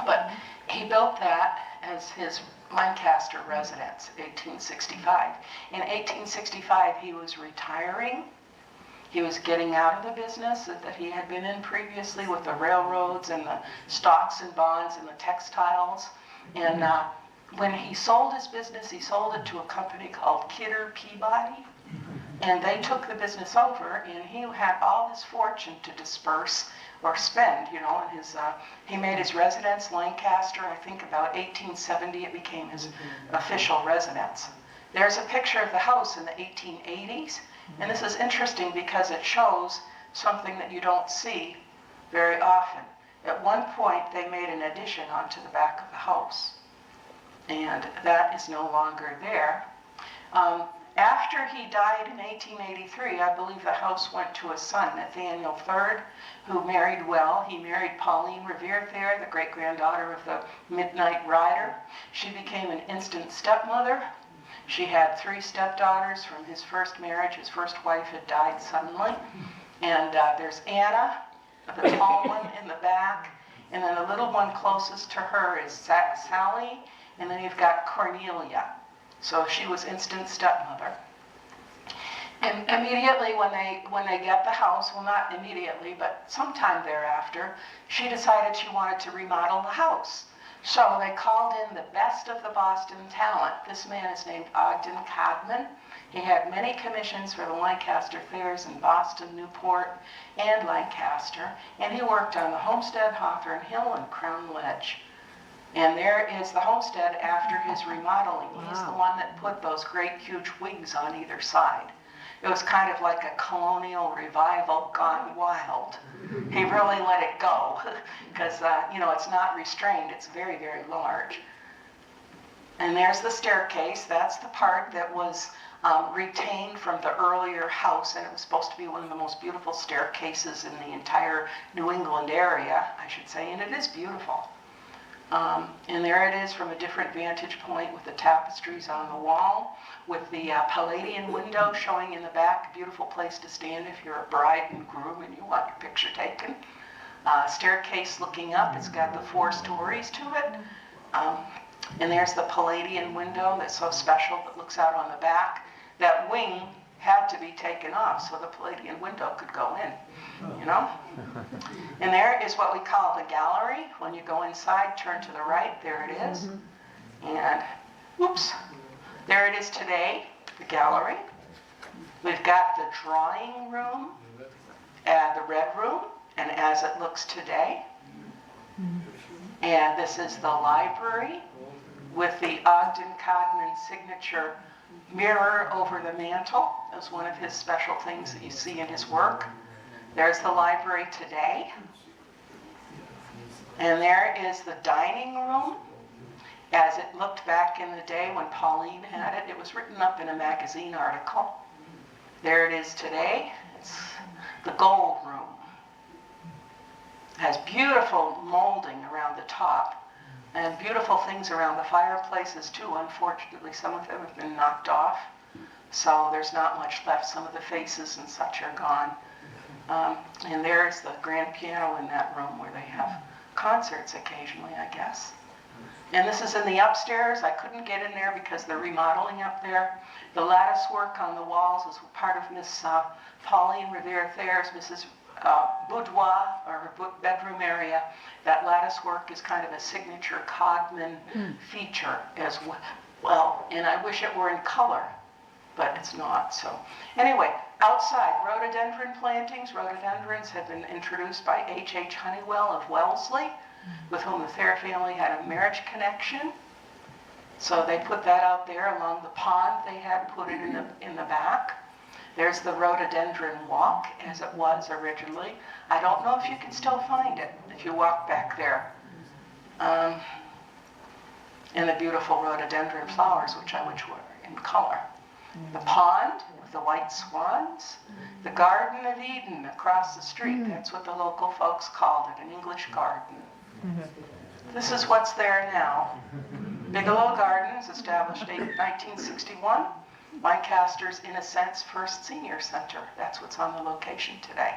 But he built that as his Lancaster residence, 1865. In 1865, he was retiring. He was getting out of the business that he had been in previously with the railroads and the stocks and bonds and the textiles. And when he sold his business, he sold it to a company called Kidder Peabody. And they took the business over, and he had all his fortune to disperse or spend, you know. And he made his residence Lancaster. I think about 1870 it became his official residence. There's a picture of the house in the 1880s. And this is interesting because it shows something that you don't see very often. At one point, they made an addition onto the back of the house. And that is no longer there. After he died in 1883, I believe the house went to his son, Nathaniel III, who married well. He married Pauline Revere Thayer, the great-granddaughter of the Midnight Rider. She became an instant stepmother. She had 3 stepdaughters from his first marriage. His first wife had died suddenly. And there's Anna, the tall one in the back. And then the little one closest to her is Sally. And then you've got Cornelia. So she was instant stepmother. And immediately when they get the house, well, not immediately, but sometime thereafter, she decided she wanted to remodel the house. So they called in the best of the Boston talent. This man is named Ogden Codman. He had many commissions for the Lancaster fairs in Boston, Newport, and Lancaster. And he worked on the Homestead, Hawthorne Hill, and Crown Ledge. And there is the homestead after his remodeling. Wow. He's the one that put those great huge wigs on either side. It was kind of like a colonial revival gone wild. He really let it go because, it's not restrained. It's very, very large. And there's the staircase. That's the part that was retained from the earlier house, and it was supposed to be one of the most beautiful staircases in the entire New England area, I should say, and it is beautiful. And there it is from a different vantage point with the tapestries on the wall, with the Palladian window showing in the back, a beautiful place to stand if you're a bride and groom and you want your picture taken. Staircase looking up, it's got the 4 stories to it. And there's the Palladian window that's so special that looks out on the back. That wing had to be taken off so the Palladian window could go in, And there is what we call the gallery. When you go inside, turn to the right, there it is. And, whoops, there it is today, the gallery. We've got the drawing room, the red room, and as it looks today. And this is the library with the Ogden Codman signature mirror over the mantle. That's one of his special things that you see in his work. There's the library today. And there is the dining room as it looked back in the day when Pauline had it. It was written up in a magazine article. There it is today. It's the gold room. It has beautiful molding around the top and beautiful things around the fireplaces too. Unfortunately, some of them have been knocked off, so there's not much left. Some of the faces and such are gone. And there's the grand piano in that room where they have concerts occasionally, I guess. And this is in the upstairs. I couldn't get in there because they're remodeling up there. The lattice work on the walls is part of Miss Pauline Revere Thayer's, Mrs. Boudoir, or her bedroom area. That lattice work is kind of a signature Codman feature as well. And I wish it were in color, but it's not. So anyway, outside, rhododendron plantings. Rhododendrons had been introduced by H.H. Honeywell of Wellesley, with whom the Thayer family had a marriage connection. So they put that out there along the pond. They had put it in the back. There's the rhododendron walk as it was originally. I don't know if you can still find it if you walk back there. And the beautiful rhododendron flowers, which were in color. The pond with the white swans. The Garden of Eden across the street. That's what the local folks called it, an English garden. This is what's there now. Bigelow Gardens, established in 1961. Lancaster's, in a sense, first senior center. That's what's on the location today.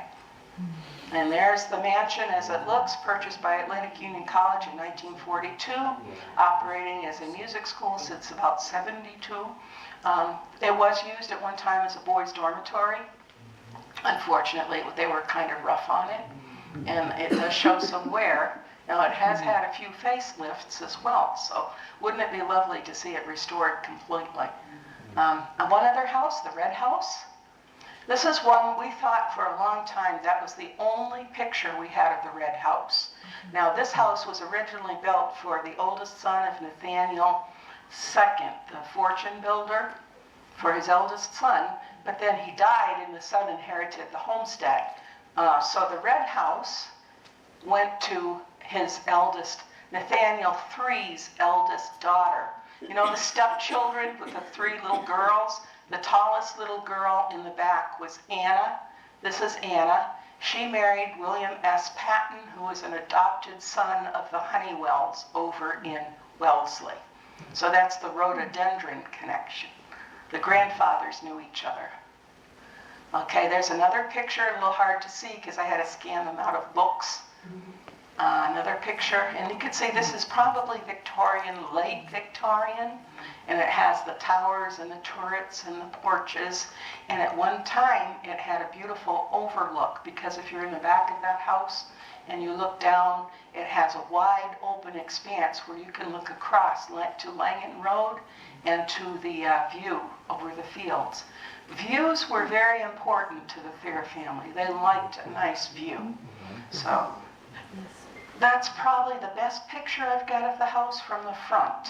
And there's the mansion as it looks, purchased by Atlantic Union College in 1942, operating as a music school since about 72. It was used at one time as a boys' dormitory. Unfortunately, they were kind of rough on it, and it does show some wear. Now, it has had a few facelifts as well, so wouldn't it be lovely to see it restored completely? One other house, the Red House. This is one we thought for a long time that was the only picture we had of the Red House. Now, this house was originally built for the oldest son of Nathaniel II, the fortune builder, for his eldest son, but then he died and the son inherited the homestead. So the Red House went to his eldest, Nathaniel III's eldest daughter. You know, the stepchildren with the 3 little girls? The tallest little girl in the back was Anna. This is Anna. She married William S. Patton, who was an adopted son of the Honeywells over in Wellesley. So that's the rhododendron connection. The grandfathers knew each other. Okay, there's another picture, a little hard to see because I had to scan them out of books. Another picture, and you can see this is probably Victorian, late Victorian, and it has the towers and the turrets and the porches, and at one time it had a beautiful overlook, because if you're in the back of that house and you look down, it has a wide open expanse where you can look across to Langham Road and to the view over the fields. Views were very important to the Thayer family. They liked a nice view. So that's probably the best picture I've got of the house from the front.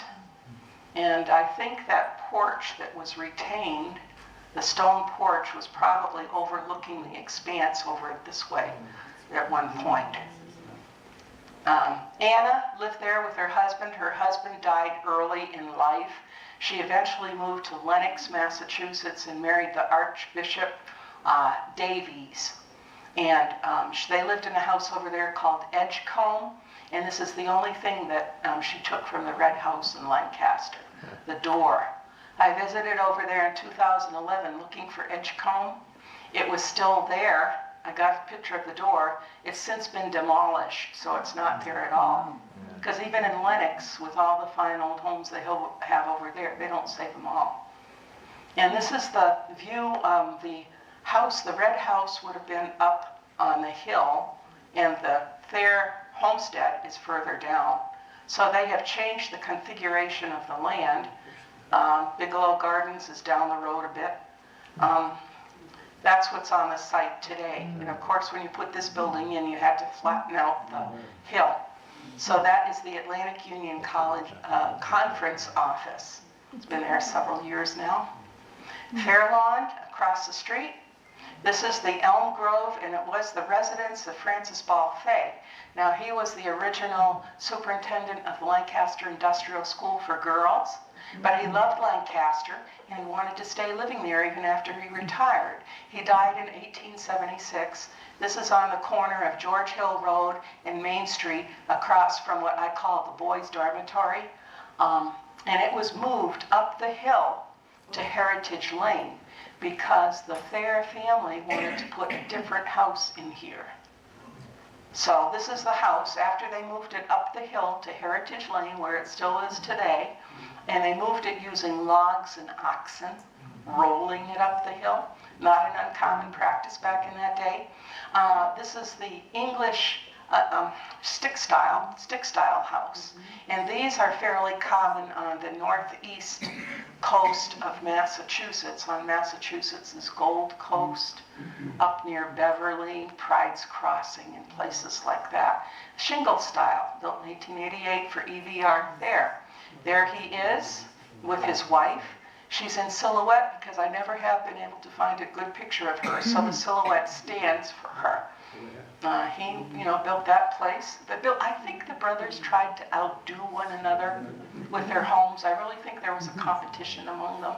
And I think that porch that was retained, the stone porch, was probably overlooking the expanse over this way at one point. Anna lived there with her husband. Her husband died early in life. She eventually moved to Lenox, Massachusetts, and married the Archbishop Davies. And they lived in a house over there called Edgecombe, and this is the only thing that she took from the red house in Lancaster, the door. I visited over there in 2011 looking for Edgecombe. It was still there. I got a picture of the door. It's since been demolished, so it's not there at all. Because even in Lenox, with all the fine old homes they have over there, they don't save them all. And this is the view of the house. The red house would have been up on the hill, and the Thayer homestead is further down. So they have changed the configuration of the land. Bigelow Gardens is down the road a bit. That's what's on the site today. And of course, when you put this building in, you had to flatten out the hill. So that is the Atlantic Union College conference office. It's been there several years now. Fairlawn, across the street. This is the Elm Grove, and it was the residence of Francis Ball Fay. Now, he was the original superintendent of the Lancaster Industrial School for Girls, but he loved Lancaster, and he wanted to stay living there even after he retired. He died in 1876. This is on the corner of George Hill Road and Main Street, across from what I call the boys' dormitory. And it was moved up the hill to Heritage Lane because the Thayer family wanted to put a different house in here. So this is the house after they moved it up the hill to Heritage Lane, where it still is today. And they moved it using logs and oxen, rolling it up the hill. Not an uncommon practice back in that day. This is the English stick style house. And these are fairly common on the northeast coast of Massachusetts, on Massachusetts' Gold Coast, up near Beverly, Pride's Crossing, and places like that. Shingle style, built in 1888 for EVR there. There he is with his wife. She's in silhouette because I never have been able to find a good picture of her, so the silhouette stands for her. He, built that place. I think the brothers tried to outdo one another with their homes. I really think there was a competition among them.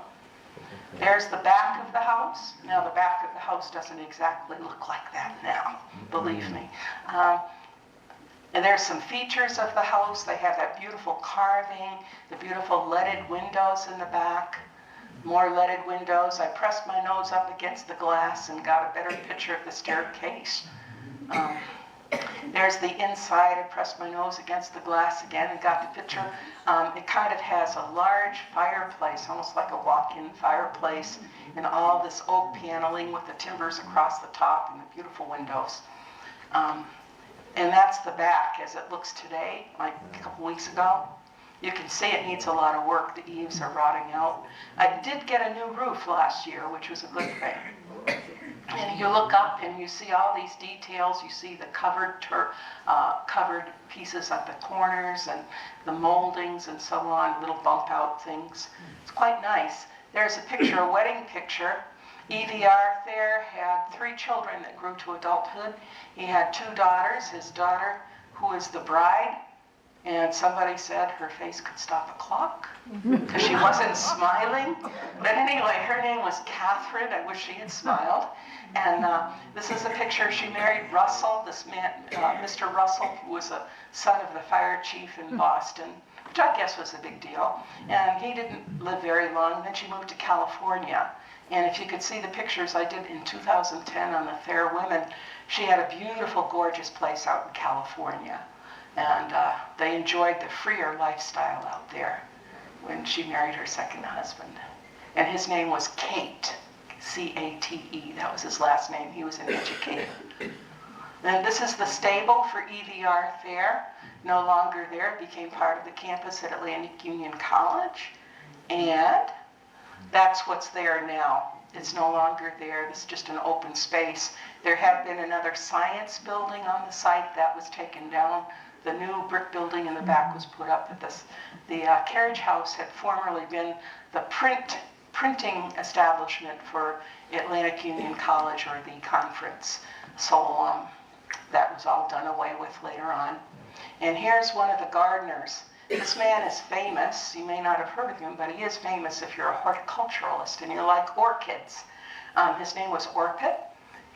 There's the back of the house. Now, the back of the house doesn't exactly look like that now, believe me. And there's some features of the house. They have that beautiful carving, the beautiful leaded windows in the back. More leaded windows. I pressed my nose up against the glass and got a better picture of the staircase. There's the inside. I pressed my nose against the glass again and got the picture. It kind of has a large fireplace, almost like a walk-in fireplace, and all this oak paneling with the timbers across the top and the beautiful windows. And that's the back as it looks today, like a couple weeks ago. You can see it needs a lot of work. The eaves are rotting out. I did get a new roof last year, which was a good thing. And you look up and you see all these details. You see the covered pieces at the corners and the moldings and so on, little bump out things. It's quite nice. There's a picture, a wedding picture. EVR Thayer had 3 children that grew to adulthood. He had 2 daughters. His daughter, who is the bride, And somebody said her face could stop a clock because she wasn't smiling. But anyway, her name was Catherine. I wish she had smiled. And this is a picture. She married Russell, this man, Mr. Russell, who was a son of the fire chief in Boston, which I guess was a big deal. And he didn't live very long. Then she moved to California. And if you could see the pictures I did in 2010 on the Fair Women, she had a beautiful, gorgeous place out in California. And they enjoyed the freer lifestyle out there when she married her second husband. And his name was Cate, C-A-T-E. That was his last name. He was an educator. And this is the stable for EVR Fair. No longer there. It became part of the campus at Atlantic Union College. And that's what's there now. It's no longer there. It's just an open space. There had been another science building on the site that was taken down. The new brick building in the back was put up. But the carriage house had formerly been the printing establishment for Atlantic Union College or the conference. So that was all done away with later on. And here's one of the gardeners. This man is famous. You may not have heard of him, but he is famous if you're a horticulturalist and you like orchids. His name was Orpit.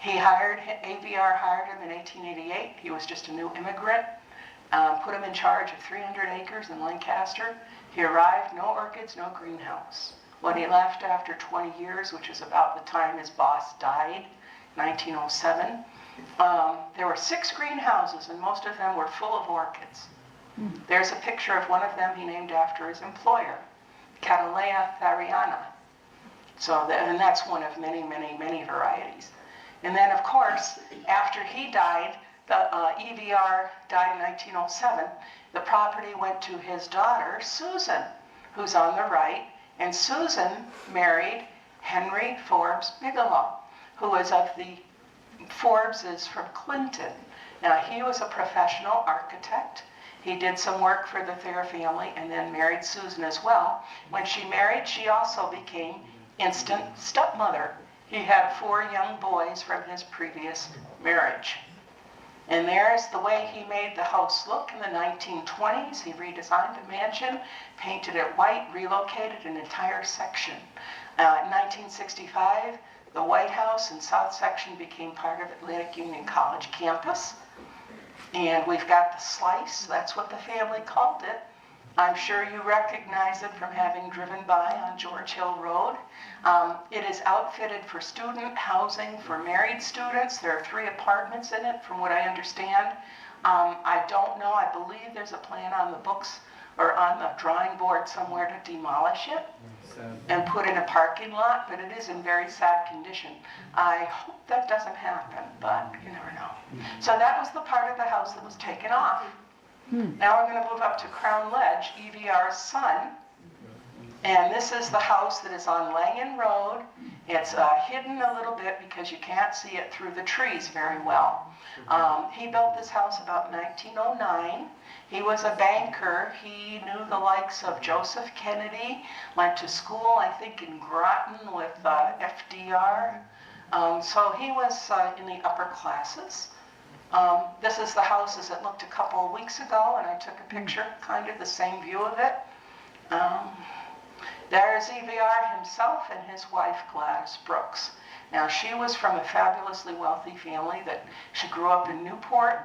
ABR hired him in 1888. He was just a new immigrant. Put him in charge of 300 acres in Lancaster. He arrived, no orchids, no greenhouse. When he left after 20 years, which is about the time his boss died, 1907, there were 6 greenhouses and most of them were full of orchids. There's a picture of one of them he named after his employer, Cattleya thariana. And that's one of many, many, many varieties. And then, of course, after he died, the EVR died in 1907, the property went to his daughter, Susan, who's on the right. And Susan married Henry Forbes Bigelow, who was of the Forbeses from Clinton. Now, he was a professional architect. He did some work for the Thayer family and then married Susan as well. When she married, she also became instant stepmother. He had 4 young boys from his previous marriage. And there's the way he made the house look in the 1920s. He redesigned the mansion, painted it white, relocated an entire section. In 1965, the White House and South Section became part of Atlantic Union College campus. And we've got the slice, that's what the family called it. I'm sure you recognize it from having driven by on George Hill Road. It is outfitted for student housing for married students. There are 3 apartments in it, from what I understand. I don't know, I believe there's a plan on the books or on the drawing board somewhere to demolish it and put in a parking lot, but it is in very sad condition. I hope that doesn't happen, but you never know. So that was the part of the house that was taken off. Now we're going to move up to Crown Ledge, EVR's son. And this is the house that is on Langan Road. It's hidden a little bit because you can't see it through the trees very well. He built this house about 1909. He was a banker. He knew the likes of Joseph Kennedy, went to school, I think, in Groton with FDR. So he was in the upper classes. This is the house as it looked a couple of weeks ago, and I took a picture, kind of the same view of it. There's EVR himself and his wife, Gladys Brooks. Now, she was from a fabulously wealthy family that she grew up in Newport.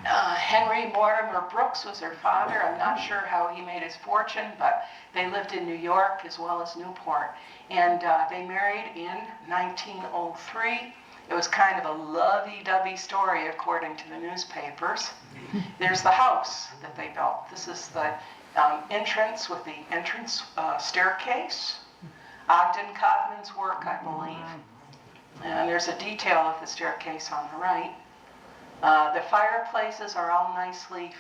Henry Mortimer Brooks was her father. I'm not sure how he made his fortune, but they lived in New York as well as Newport. And they married in 1903. It was kind of a lovey-dovey story, according to the newspapers. There's the house that they built. This is the entrance with the entrance staircase. Ogden Codman's work, I believe. And there's a detail of the staircase on the right. The fireplaces are all nicely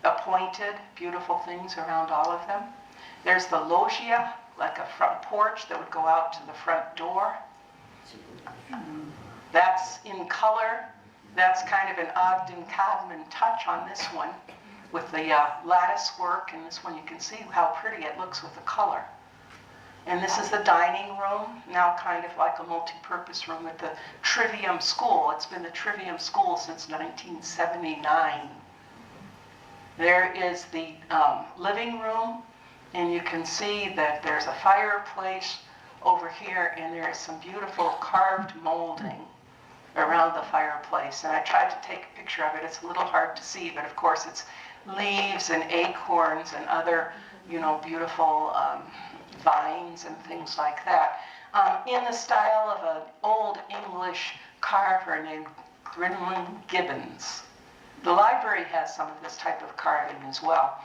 appointed, beautiful things around all of them. There's the loggia, like a front porch that would go out to the front door. That's in color. That's kind of an Ogden Codman touch on this one with the lattice work, and this one you can see how pretty it looks with the color. And this is the dining room, now kind of like a multi-purpose room at the Trivium School. It's been the Trivium School since 1979. There is the living room, and you can see that there's a fireplace over here, and there is some beautiful carved molding around the fireplace. And I tried to take a picture of it. It's a little hard to see, but of course it's leaves and acorns and other, beautiful vines and things like that, in the style of an old English carver named Gibbons. The library has some of this type of carving as well.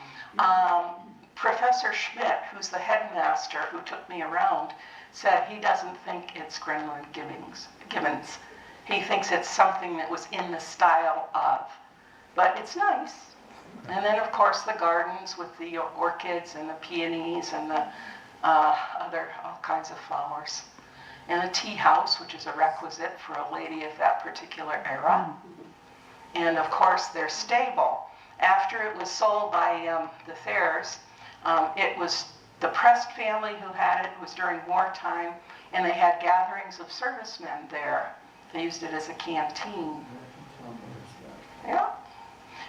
Professor Schmidt, who's the headmaster who took me around, said he doesn't think it's Gibbons. He thinks it's something that was in the style of, but it's nice. And then, of course, the gardens with the orchids and the peonies and the all kinds of flowers. And a tea house, which is a requisite for a lady of that particular era. And, of course, their stable. After it was sold by the Thayers, it was the Prest family who had it. It was during wartime, and they had gatherings of servicemen there. They used it as a canteen. Yeah.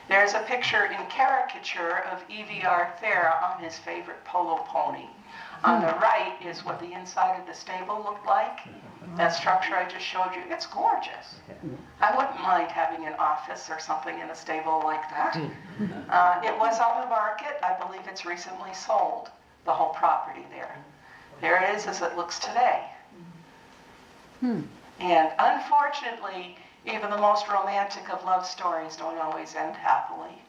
There's a picture in caricature of E.V.R. Thayer on his favorite polo pony. On the right is what the inside of the stable looked like. That structure I just showed you, it's gorgeous. I wouldn't mind having an office or something in a stable like that. It was on the market. I believe it's recently sold, the whole property there. There it is as it looks today. And unfortunately, even the most romantic of love stories don't always end happily.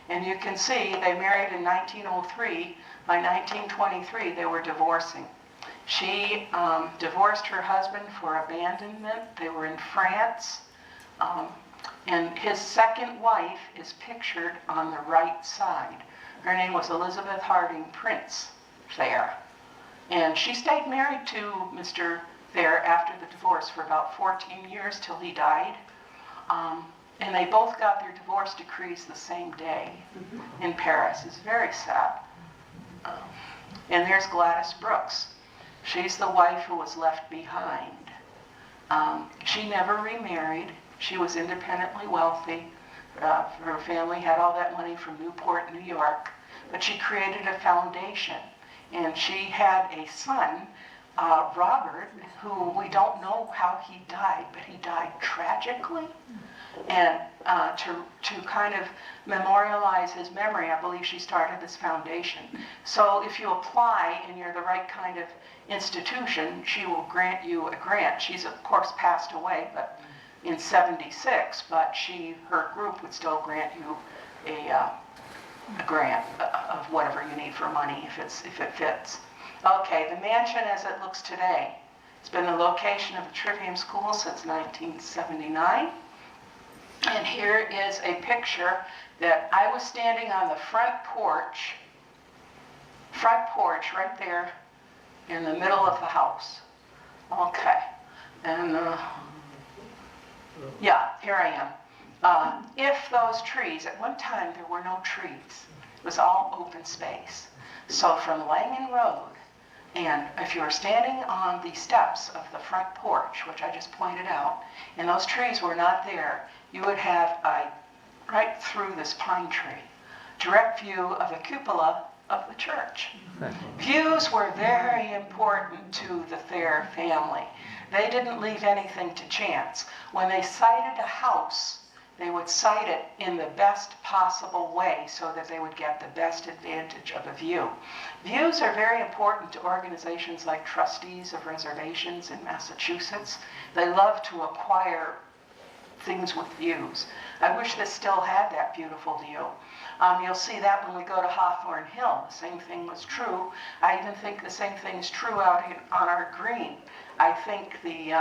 And you can see they married in 1903. By 1923, they were divorcing. She divorced her husband for abandonment. They were in France. And his second wife is pictured on the right side. Her name was Elizabeth Harding Prince Thayer. And she stayed married to Mr. Thayer after the divorce for about 14 years till he died. And they both got their divorce decrees the same day in Paris. It's very sad. And there's Gladys Brooks. She's the wife who was left behind. She never remarried. She was independently wealthy. Her family had all that money from Newport, New York. But she created a foundation. And she had a son, Robert, who we don't know how he died, but he died tragically. And to kind of memorialize his memory, I believe she started this foundation. So if you apply and you're the right kind of institution, she will grant you a grant. She's of course passed away, but in '76, but her group would still grant you a grant of whatever you need for money if it fits. Okay, the mansion as it looks today. It's been the location of the Trivium School since 1979. And here is a picture that I was standing on the front porch right there in the middle of the house. Okay, and yeah, here I am. If those trees, at one time there were no trees. It was all open space. So from Langham Road, and if you were standing on the steps of the front porch, which I just pointed out, and those trees were not there, you would have right through this pine tree, direct view of the cupola of the church. Views were very important to the Thayer family. They didn't leave anything to chance. When they sited a house, they would site it in the best possible way so that they would get the best advantage of a view. Views are very important to organizations like Trustees of Reservations in Massachusetts. They love to acquire things with views. I wish this still had that beautiful view. You'll see that when we go to Hawthorne Hill. The same thing was true. I even think the same thing is true out on our green. I think the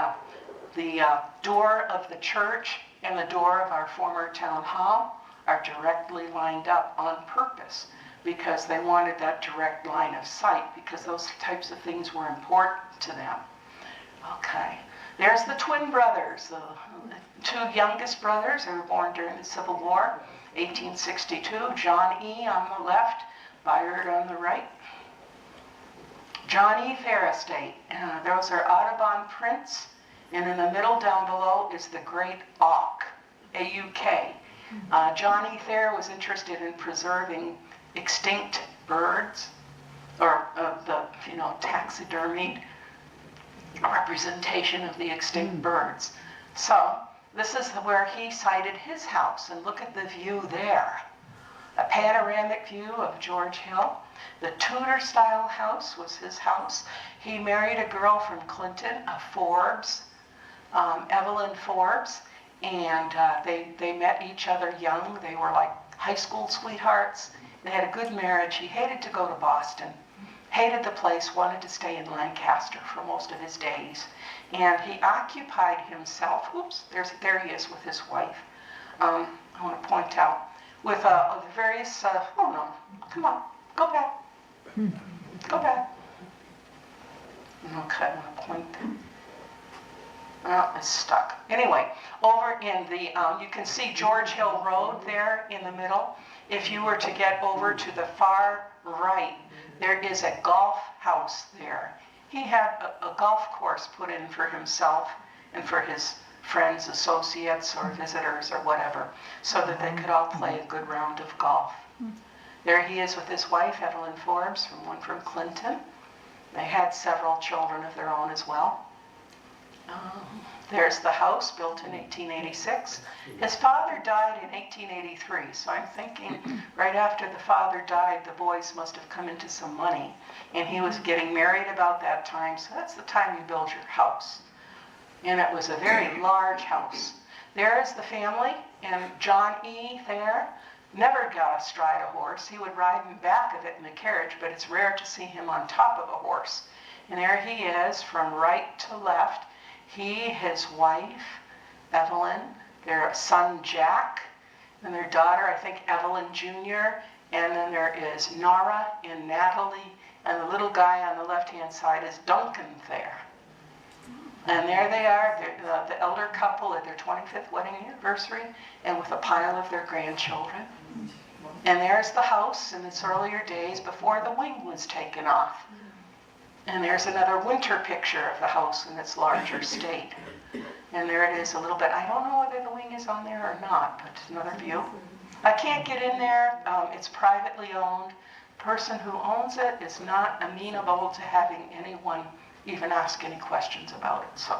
door of the church and the door of our former town hall are directly lined up on purpose because they wanted that direct line of sight because those types of things were important to them. Okay, there's the twin brothers, the two youngest brothers. They were born during the Civil War, 1862. John E. on the left, Bayard on the right. John E. Thayer Estate. Those are Audubon prints. And in the middle down below is the Great Auk, A-U-K. Johnny Thayer was interested in preserving extinct birds, or the taxidermied representation of the extinct birds. So this is where he sited his house, and look at the view there. A panoramic view of George Hill. The Tudor-style house was his house. He married a girl from Clinton, a Forbes, Evelyn Forbes, and they met each other young. They were like high school sweethearts. They had a good marriage. He hated to go to Boston, hated the place, wanted to stay in Lancaster for most of his days. And he occupied himself, there he is with his wife. I want to point out, with various, oh no, come on, go back. Go back. Okay, I want to point there. Oh, it's stuck. Anyway, over in the, you can see George Hill Road there in the middle. If you were to get over to the far right, there is a golf house there. He had a golf course put in for himself and for his friends, associates, or visitors, or whatever, so that they could all play a good round of golf. There he is with his wife, Evelyn Forbes, one from Clinton. They had several children of their own as well. There's the house, built in 1886. His father died in 1883, so I'm thinking right after the father died, the boys must have come into some money, and he was getting married about that time, so that's the time you build your house. And it was a very large house. There is the family, and John E. Thayer never got astride a horse. He would ride in back of it in a carriage, but it's rare to see him on top of a horse. And there he is from right to left. He, his wife, Evelyn, their son Jack, and their daughter, I think Evelyn Jr., and then there is Nora and Natalie, and the little guy on the left-hand side is Duncan Thayer. And there they are, the elder couple at their 25th wedding anniversary, and with a pile of their grandchildren. And there's the house in its earlier days before the wing was taken off. And there's another winter picture of the house in its larger state. And there it is a little bit. I don't know whether the wing is on there or not, but it's another view. I can't get in there. It's privately owned. The person who owns it is not amenable to having anyone even ask any questions about it. So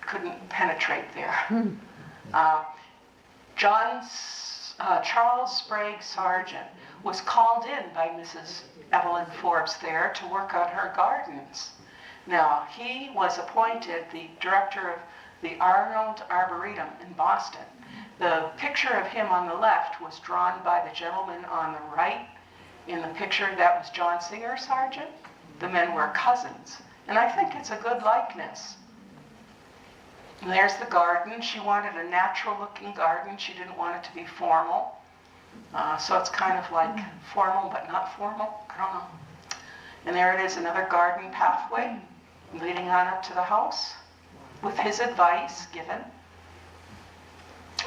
couldn't penetrate there. Charles Sprague Sargent was called in by Mrs. Evelyn Forbes there to work on her gardens. Now, he was appointed the director of the Arnold Arboretum in Boston. The picture of him on the left was drawn by the gentleman on the right. In the picture, that was John Singer Sargent. The men were cousins. And I think it's a good likeness. And there's the garden. She wanted a natural-looking garden. She didn't want it to be formal. So it's kind of like formal but not formal. I don't know. And there it is, another garden pathway leading on up to the house with his advice given.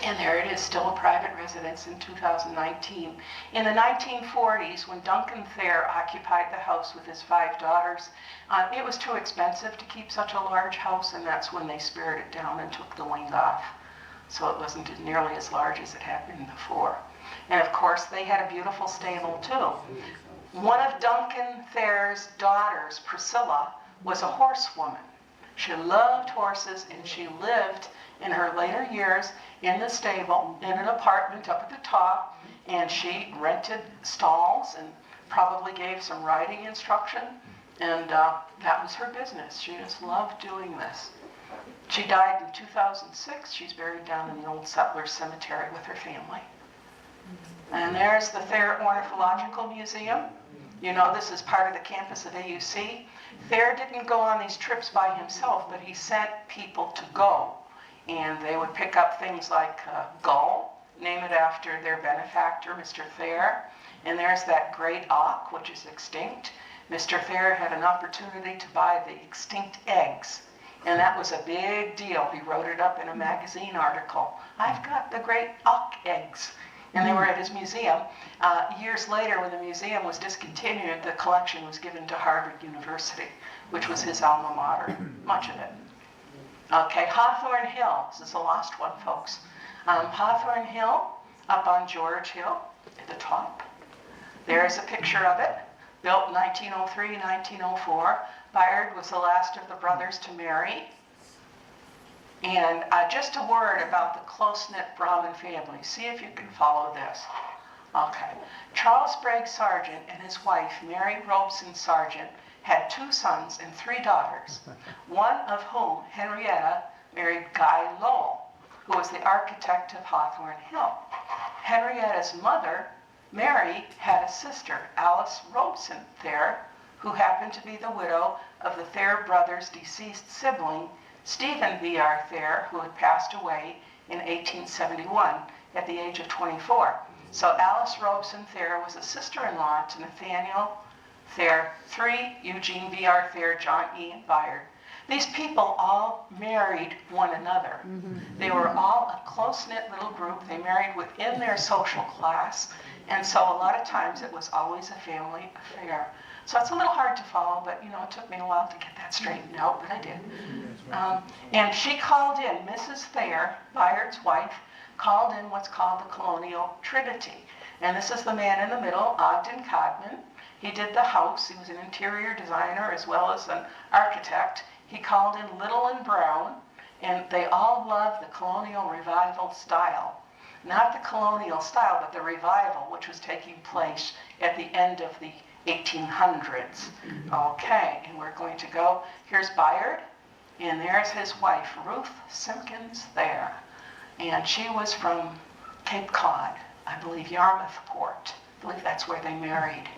And there it is, still a private residence in 2019. In the 1940s, when Duncan Thayer occupied the house with his 5 daughters, it was too expensive to keep such a large house, and that's when they spared it down and took the wing off. So it wasn't nearly as large as it had been before. And of course, they had a beautiful stable too. One of Duncan Thayer's daughters, Priscilla, was a horsewoman. She loved horses, and she lived in her later years in the stable, in an apartment up at the top, and she rented stalls and probably gave some riding instruction, and that was her business. She just loved doing this. She died in 2006. She's buried down in the Old Settlers Cemetery with her family. And there's the Thayer Ornithological Museum. You know, this is part of the campus of AUC. Thayer didn't go on these trips by himself, but he sent people to go. And they would pick up things like gull, name it after their benefactor, Mr. Thayer. And there's that great auk, which is extinct. Mr. Thayer had an opportunity to buy the extinct eggs. And that was a big deal. He wrote it up in a magazine article. I've got the great auk eggs. And they were at his museum. Years later, when the museum was discontinued, the collection was given to Harvard University, which was his alma mater, much of it. Okay, Hawthorne Hill. This is the last one, folks. Hawthorne Hill, up on George Hill, at the top. There's a picture of it, built 1903, 1904. Bayard was the last of the brothers to marry. And just a word about the close-knit Brahmin family. See if you can follow this. Okay. Charles Bragg Sargent and his wife, Mary Robeson Sargent, had 2 sons and 3 daughters, one of whom, Henrietta, married Guy Lowell, who was the architect of Hawthorne Hill. Henrietta's mother, Mary, had a sister, Alice Robeson Thayer, who happened to be the widow of the Thayer brothers' deceased sibling, Stephen V.R. Thayer, who had passed away in 1871 at the age of 24. So Alice Robeson Thayer was a sister-in-law to Nathaniel Thayer, 3, Eugene V.R. Thayer, John E. and Bayard. These people all married one another. They were all a close-knit little group. They married within their social class, and so a lot of times it was always a family affair. So it's a little hard to follow, but you know, it took me a while to get that straightened out, but I did. And she called in, Mrs. Thayer, Bayard's wife, called in what's called the colonial trinity. And this is the man in the middle, Ogden Codman. He did the house. He was an interior designer as well as an architect. He called in Little and Brown, and they all loved the colonial revival style. Not the colonial style, but the revival, which was taking place at the end of the 1800s. Okay, and we're going to go, here's Bayard, and there's his wife, Ruth Simpkins Thayer. And she was from Cape Cod, I believe Yarmouth Port. I believe that's where they married.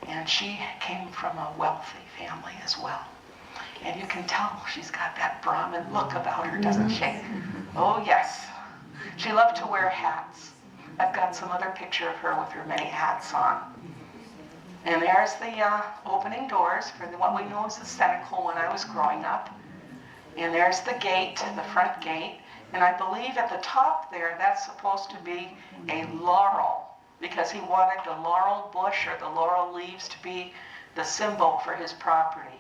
And she came from a wealthy family as well. And you can tell she's got that Brahmin look about her, doesn't she? Oh, yes. She loved to wear hats. I've got some other picture of her with her many hats on. And there's the opening doors for what we knew as the cenacle when I was growing up. And there's the gate, the front gate. And I believe at the top there, that's supposed to be a laurel, because he wanted the laurel bush or the laurel leaves to be the symbol for his property.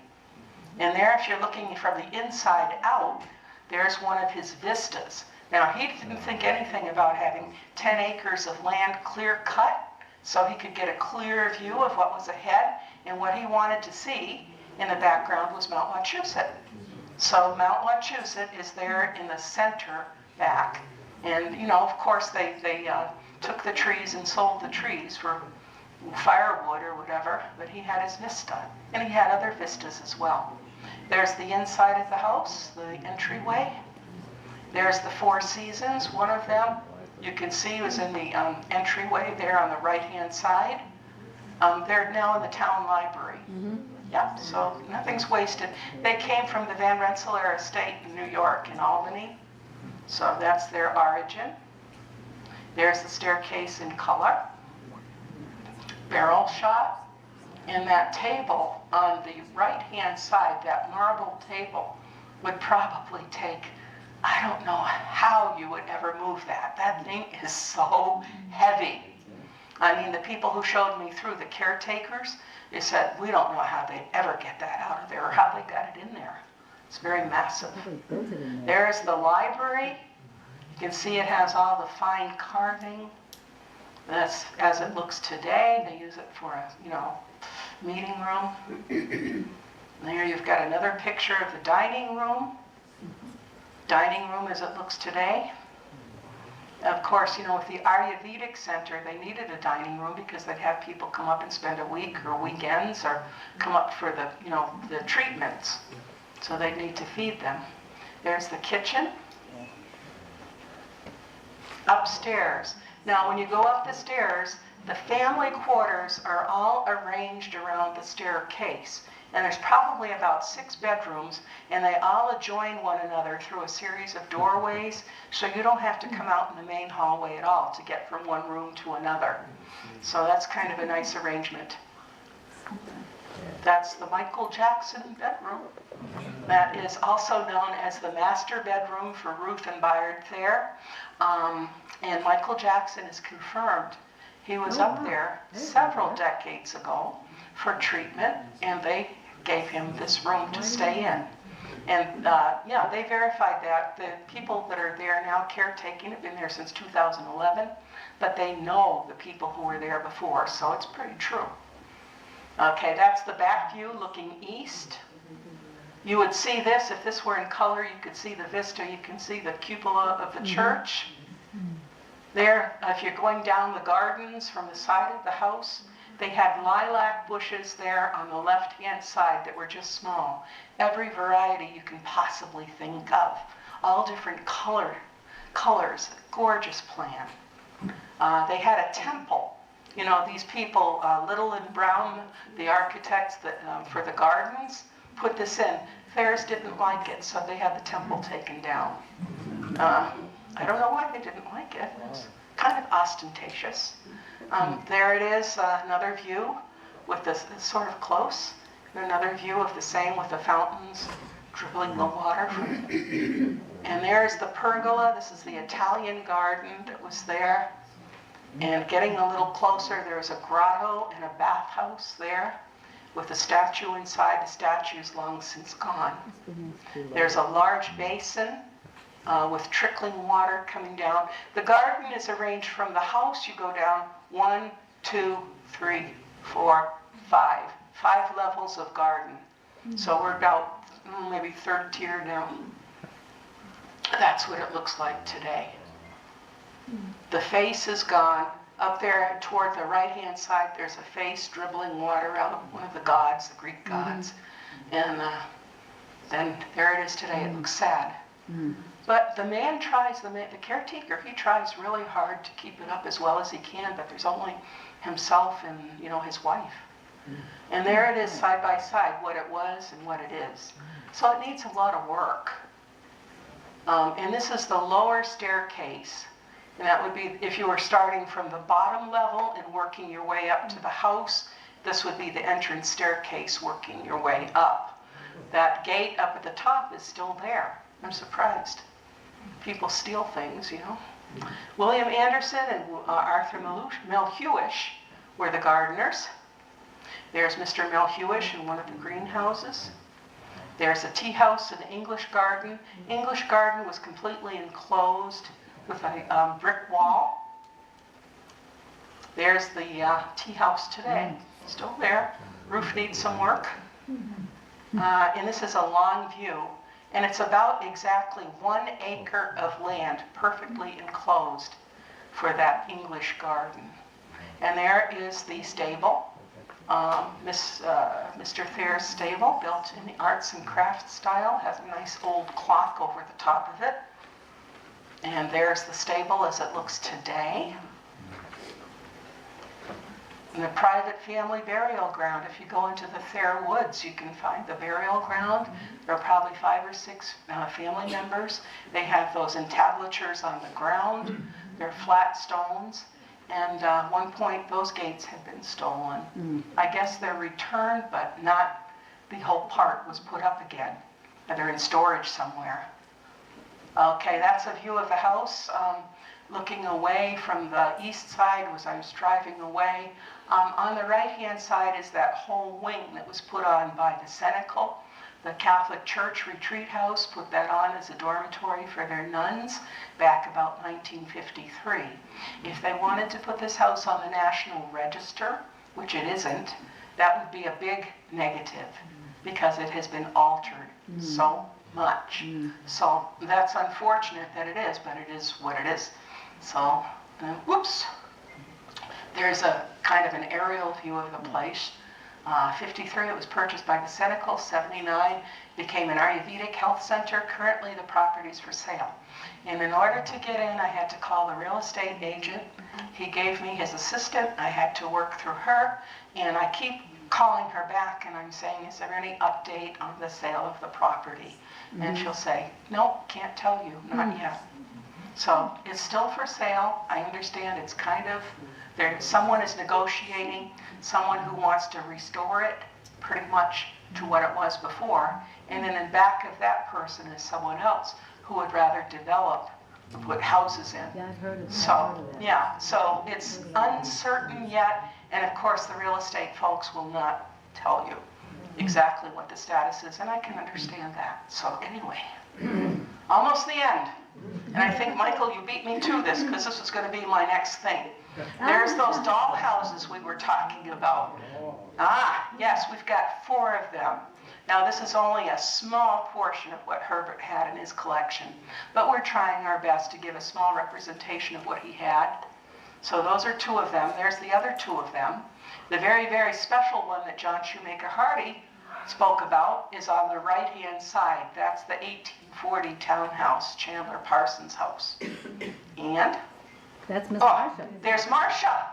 And there, if you're looking from the inside out, there's one of his vistas. Now, he didn't think anything about having 10 acres of land clear cut so he could get a clear view of what was ahead, and what he wanted to see in the background was Mount Wachusett. So Mount Wachusett is there in the center back. And, you know, of course, they took the trees and sold the trees for firewood or whatever, but he had his vista, and he had other vistas as well. There's the inside of the house, the entryway. There's the Four Seasons. One of them, you can see, was in the entryway there on the right-hand side. They're now in the town library. Yeah, so nothing's wasted. They came from the Van Rensselaer estate in New York and Albany. So that's their origin. There's the staircase in color. Barrel shot. And that table on the right-hand side, that marble table, would probably take, I don't know how you would ever move that. That thing is so heavy. I mean, the people who showed me through, the caretakers, they said, we don't know how they'd ever get that out of there or how they got it in there. It's very massive. There's the library. You can see it has all the fine carving. That's as it looks today. They use it for a, you know, meeting room. There you've got another picture of the dining room. Dining room as it looks today. Of course, you know, with the Ayurvedic Center, they needed a dining room because they'd have people come up and spend a week or weekends or come up for the, you know, the treatments. So they'd need to feed them. There's the kitchen. Upstairs. Now, when you go up the stairs, the family quarters are all arranged around the staircase. And there's probably about 6 bedrooms, and they all adjoin one another through a series of doorways, so you don't have to come out in the main hallway at all to get from one room to another. So that's kind of a nice arrangement. That's the Michael Jackson bedroom. That is also known as the master bedroom for Ruth and Bayard Thayer. And Michael Jackson is confirmed. He was up there several decades ago for treatment, and they gave him this room to stay in. And yeah, they verified that. The people that are there now caretaking have been there since 2011, but they know the people who were there before, so it's pretty true. Okay, that's the back view looking east. You would see this, if this were in color, you could see the vista, you can see the cupola of the church. There, if you're going down the gardens from the side of the house, they had lilac bushes there on the left-hand side that were just small. Every variety you can possibly think of. All different colors, gorgeous plan. They had a temple. You know, these people, Little and Brown, the architects that, for the gardens, put this in. Fairs didn't like it, so they had the temple taken down. I don't know why they didn't like it. It's kind of ostentatious. There it is, another view with this sort of close. Another view of the same with the fountains dribbling the water from it. And there's the pergola. This is the Italian garden that was there. And getting a little closer, there's a grotto and a bathhouse there with a statue inside. The statue's long since gone. There's a large basin with trickling water coming down. The garden is arranged from the house. You go down 1, 2, 3, 4, 5. 5 levels of garden. So we're about maybe third tier down. That's what it looks like today. The face is gone. Up there toward the right-hand side, there's a face dribbling water out of one of the gods, the Greek gods. And then there it is today. It looks sad. But the man tries, the caretaker, he tries really hard to keep it up as well as he can, but there's only himself and, you know, his wife. And there it is side by side, what it was and what it is. So it needs a lot of work. And this is the lower staircase. And that would be, if you were starting from the bottom level and working your way up to the house, this would be the entrance staircase working your way up. That gate up at the top is still there. I'm surprised. People steal things, you know. William Anderson and Arthur Melhuish were the gardeners. There's Mr. Melhuish in one of the greenhouses. There's a tea house and English garden. English garden was completely enclosed with a brick wall. There's the tea house today, still there. Roof needs some work. And this is a long view. And it's about exactly 1 acre of land, perfectly enclosed for that English garden. And there is the stable. Mr. Thayer's stable, built in the arts and crafts style, has a nice old clock over the top of it. And there's the stable as it looks today. And the private family burial ground. If you go into the Thayer Woods, you can find the burial ground. There are probably 5 or 6 family members. They have those entablatures on the ground. They're flat stones. And at one point, those gates had been stolen. I guess they're returned, but not the whole part was put up again. They're in storage somewhere. Okay, that's a view of the house. Looking away from the east side as I was driving away. On the right-hand side is that whole wing that was put on by the Cenacle. The Catholic Church Retreat House put that on as a dormitory for their nuns back about 1953. If they wanted to put this house on the National Register, which it isn't, that would be a big negative because it has been altered so much. So that's unfortunate that it is, but it is what it is. So, whoops. There's a kind of an aerial view of the place. 53, it was purchased by the Cenacle. 79, became an Ayurvedic health center. Currently, the property's for sale. And in order to get in, I had to call the real estate agent. He gave me his assistant. I had to work through her. And I keep calling her back, and I'm saying, is there any update on the sale of the property? And she'll say, nope, can't tell you, not yet. So it's still for sale. I understand it's kind of, someone is negotiating, someone who wants to restore it pretty much to what it was before. And then in back of that person is someone else who would rather develop, put houses in. Yeah, I've heard of that. Yeah, so it's uncertain yet. And of course, the real estate folks will not tell you. exactly what the status is, and I can understand that. So anyway, almost the end. And I think, Michael, you beat me to this because this was going to be my next thing. There's those doll houses we were talking about. Ah, yes, we've got 4 of them. Now, this is only a small portion of what Herbert had in his collection, but we're trying our best to give a small representation of what he had. So those are 2 of them. There's the other 2 of them. The very, very special one that John Shoemaker Hardy spoke about is on the right-hand side. That's the 1840 townhouse, Chandler Parsons' house. And That's Miss Marcia. there's Marcia.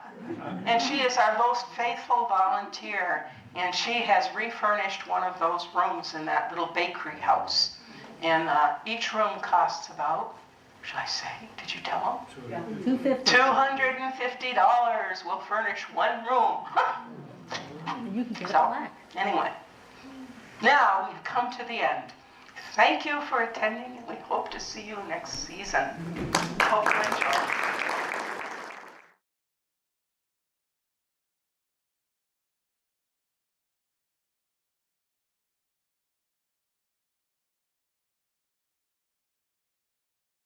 And she is our most faithful volunteer. And she has refurnished one of those rooms in that little bakery house. And each room costs about, should I say, did you tell them? $250. $250 will furnish one room. You can get it So, black. anyway, now we've come to the end. Thank you for attending, and we hope to see you next season. Hope you enjoy.